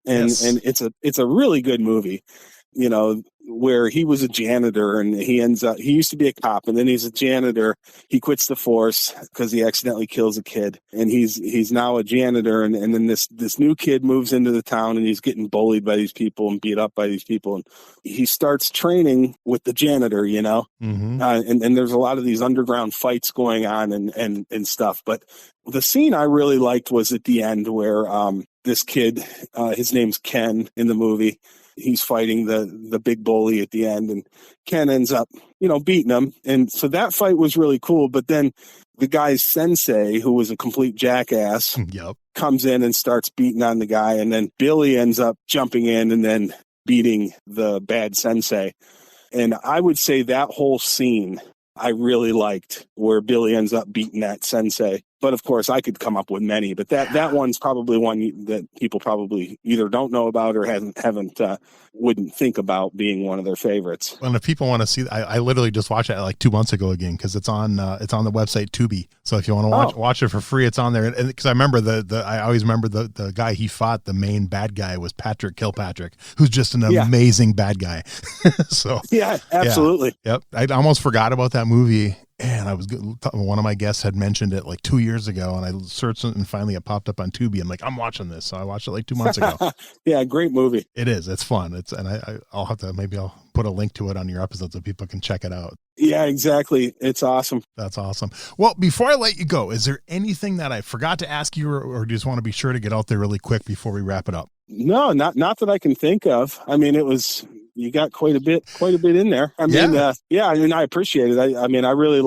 and it's a really good movie, you know, where he was a janitor and he used to be a cop, and then he's a janitor. He quits the force because he accidentally kills a kid, and he's now a janitor. And then this new kid moves into the town, and he's getting bullied by these people and beat up by these people. And he starts training with the janitor, you know, and there's a lot of these underground fights going on and stuff. But the scene I really liked was at the end where this kid, his name's Ken in the movie, he's fighting the big bully at the end, and Ken ends up, you know, beating him. And so that fight was really cool. But then the guy's sensei, who was a complete jackass, comes in and starts beating on the guy. And then Billy ends up jumping in and then beating the bad sensei. And I would say that whole scene I really liked, where Billy ends up beating that sensei. But of course, I could come up with many, but that one's probably one that people probably either don't know about or wouldn't think about being one of their favorites. And if people want to see, I literally just watched it like 2 months ago again, because it's on the website Tubi. So if you want to watch it for free, it's on there. And because I remember I always remember the guy he fought, the main bad guy was Patrick Kilpatrick, who's just an amazing bad guy. So yeah, absolutely. Yeah, yep. I almost forgot about that movie. And one of my guests had mentioned it like 2 years ago, and I searched it, and finally it popped up on Tubi. I'm like, I'm watching this. So I watched it like 2 months ago. Yeah, great movie. It is. It's fun. I'll have to, maybe I'll put a link to it on your episode so people can check it out. Yeah, exactly. It's awesome. That's awesome. Well, before I let you go, is there anything that I forgot to ask you, or do you just want to be sure to get out there really quick before we wrap it up? No, not that I can think of. I mean, you got quite a bit in there. I mean, I mean, I appreciate it. I mean, I really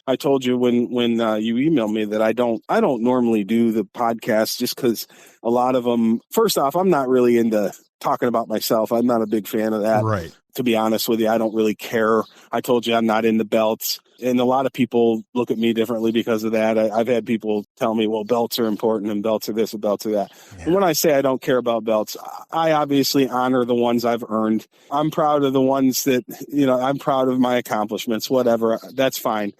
I told you when you emailed me that I don't normally do the podcast, just because a lot of them, first off, I'm not really into talking about myself. I'm not a big fan of that. Right. To be honest with you, I don't really care. I told you I'm not into belts. And a lot of people look at me differently because of that. I've had people tell me, well, belts are important and belts are this and belts are that. Yeah. And when I say I don't care about belts, I obviously honor the ones I've earned. I'm proud of the ones that, you know, I'm proud of my accomplishments, whatever. That's fine.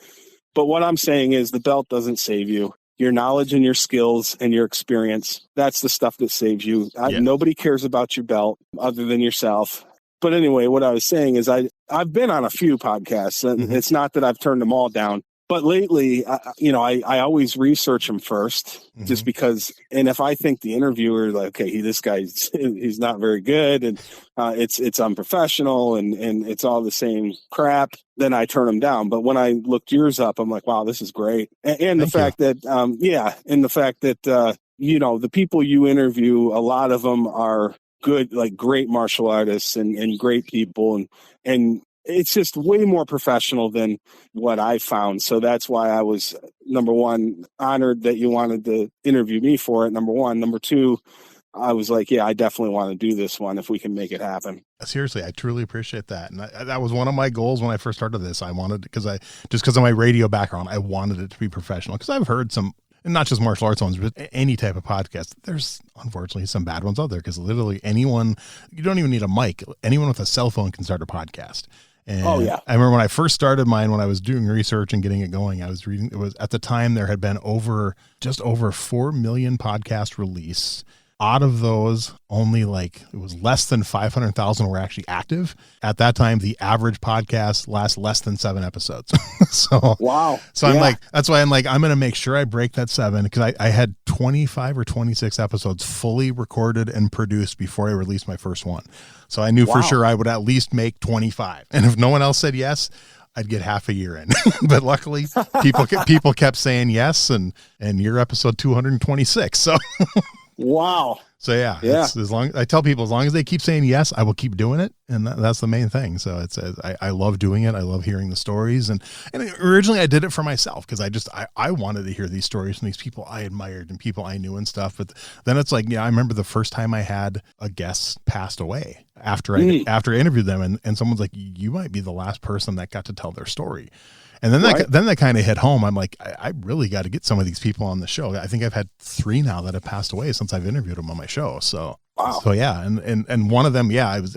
But what I'm saying is the belt doesn't save you. Your knowledge and your skills and your experience, that's the stuff that saves you. Nobody cares about your belt other than yourself. But anyway, what I was saying is I've been on a few podcasts, and it's not that I've turned them all down. But lately, I always research them first, just because. And if I think the interviewer, like, okay, this guy's he's not very good, and it's unprofessional, and it's all the same crap, then I turn them down. But when I looked yours up, I'm like, wow, this is great. And the fact that, the people you interview, a lot of them are good, like great martial artists and great people, and it's just way more professional than what I found. So that's why I was, number one, honored that you wanted to interview me for it. Number one. Number two, I was like, yeah, I definitely want to do this one if we can make it happen. Seriously, I truly appreciate that. And that was one of my goals when I first started this. I wanted, because of my radio background, I wanted it to be professional, because I've heard some, and not just martial arts ones, but any type of podcast. There's unfortunately some bad ones out there, because literally anyone, you don't even need a mic. Anyone with a cell phone can start a podcast. And I remember when I first started mine, when I was doing research and getting it going, I was reading, it was at the time there had been just over 4 million podcasts released. Out of those, only it was less than 500,000 were actually active. At that time, the average podcast lasts less than 7 episodes. So, wow. So I'm like, that's why I'm like, I'm going to make sure I break that 7, because I had 25 or 26 episodes fully recorded and produced before I released my first one. So I knew for sure I would at least make 25. And if no one else said yes, I'd get half a year in. But luckily, people kept saying yes, and you're episode 226. So Wow. So yeah. I tell people, as long as they keep saying yes, I will keep doing it. And that's the main thing. So I love doing it. I love hearing the stories. And originally I did it for myself because I wanted to hear these stories from these people I admired and people I knew and stuff. But then it's like, I remember the first time I had a guest passed away after I interviewed them, and someone's like, you might be the last person that got to tell their story. And then that kind of hit home. I'm like, I really got to get some of these people on the show. I think I've had 3 now that have passed away since I've interviewed them on my show. So, wow. So yeah. And one of them, I was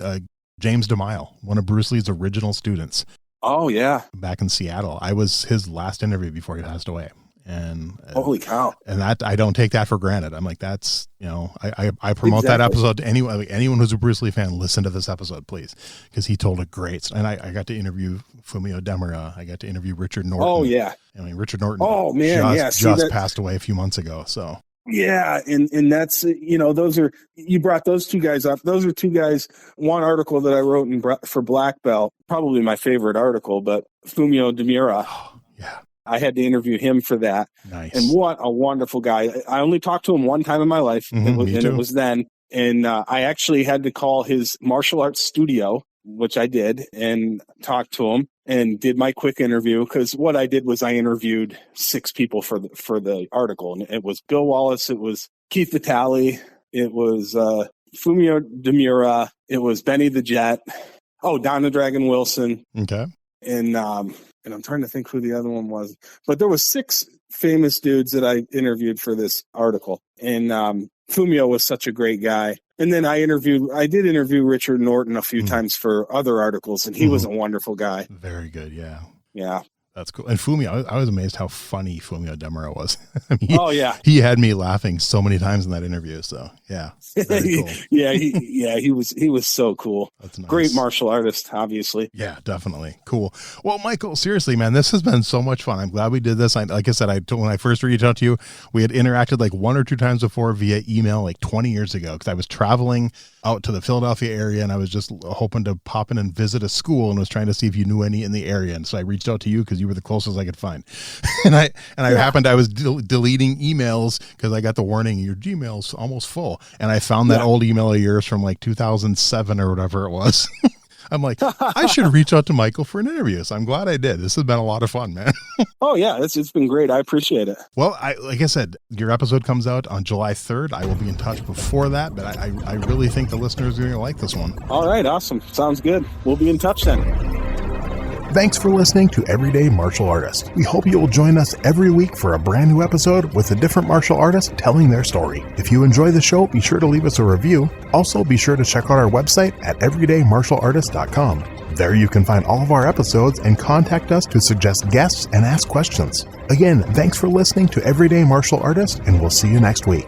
James DeMille, one of Bruce Lee's original students. Oh yeah. Back in Seattle. I was his last interview before he passed away. And holy cow. And that, I don't take that for granted. I'm like, that's, I promote that episode to anyone. Like anyone who's a Bruce Lee fan, listen to this episode, please. Because he told a great, and I got to interview Fumio Demura. I got to interview Richard Norton. Oh yeah. I mean, Richard Norton. Oh man. Just passed away a few months ago. So. Yeah. And that's, you brought those 2 guys up. Those are 2 guys, one article that I wrote for Black Belt, probably my favorite article, but Fumio Demura. Oh, yeah. I had to interview him for that. Nice. And what a wonderful guy. I only talked to him one time in my life, it was then. And I actually had to call his martial arts studio, which I did, and talked to him and did my quick interview. Because what I did was I interviewed 6 people for the article. And it was Bill Wallace. It was Keith Vitale. It was Fumio Demura. It was Benny the Jet. Oh, Don the Dragon Wilson. Okay. And I'm trying to think who the other one was, but there was 6 famous dudes that I interviewed for this article. And Fumio was such a great guy. And then I did interview Richard Norton a few times for other articles, and he was a wonderful guy. Very good. Yeah. Yeah. That's cool. And Fumio, I was amazed how funny Fumio Demura was. He had me laughing so many times in that interview. So yeah, very cool. he was so cool. That's nice. Great martial artist, obviously. Yeah, definitely. Cool. Well, Michael, seriously, man, this has been so much fun. I'm glad we did this. Like I said, when I first reached out to you, we had interacted like 1 or 2 times before via email, like 20 years ago, because I was traveling out to the Philadelphia area and I was just hoping to pop in and visit a school and was trying to see if you knew any in the area. And so I reached out to you because you were the closest I could find. I was deleting emails because I got the warning, your Gmail's almost full. And I found that old email of yours from like 2007 or whatever it was. I'm like, I should reach out to Michael for an interview. So I'm glad I did. This has been a lot of fun, man. Oh yeah, it's been great. I appreciate it. Well, like I said, your episode comes out on July 3rd. I will be in touch before that, but I really think the listeners are going to like this one. All right, awesome. Sounds good. We'll be in touch then. Thanks for listening to Everyday Martial Artist. We hope you will join us every week for a brand new episode with a different martial artist telling their story. If you enjoy the show, be sure to leave us a review. Also, be sure to check out our website at everydaymartialartist.com. There you can find all of our episodes and contact us to suggest guests and ask questions. Again, thanks for listening to Everyday Martial Artist, and we'll see you next week.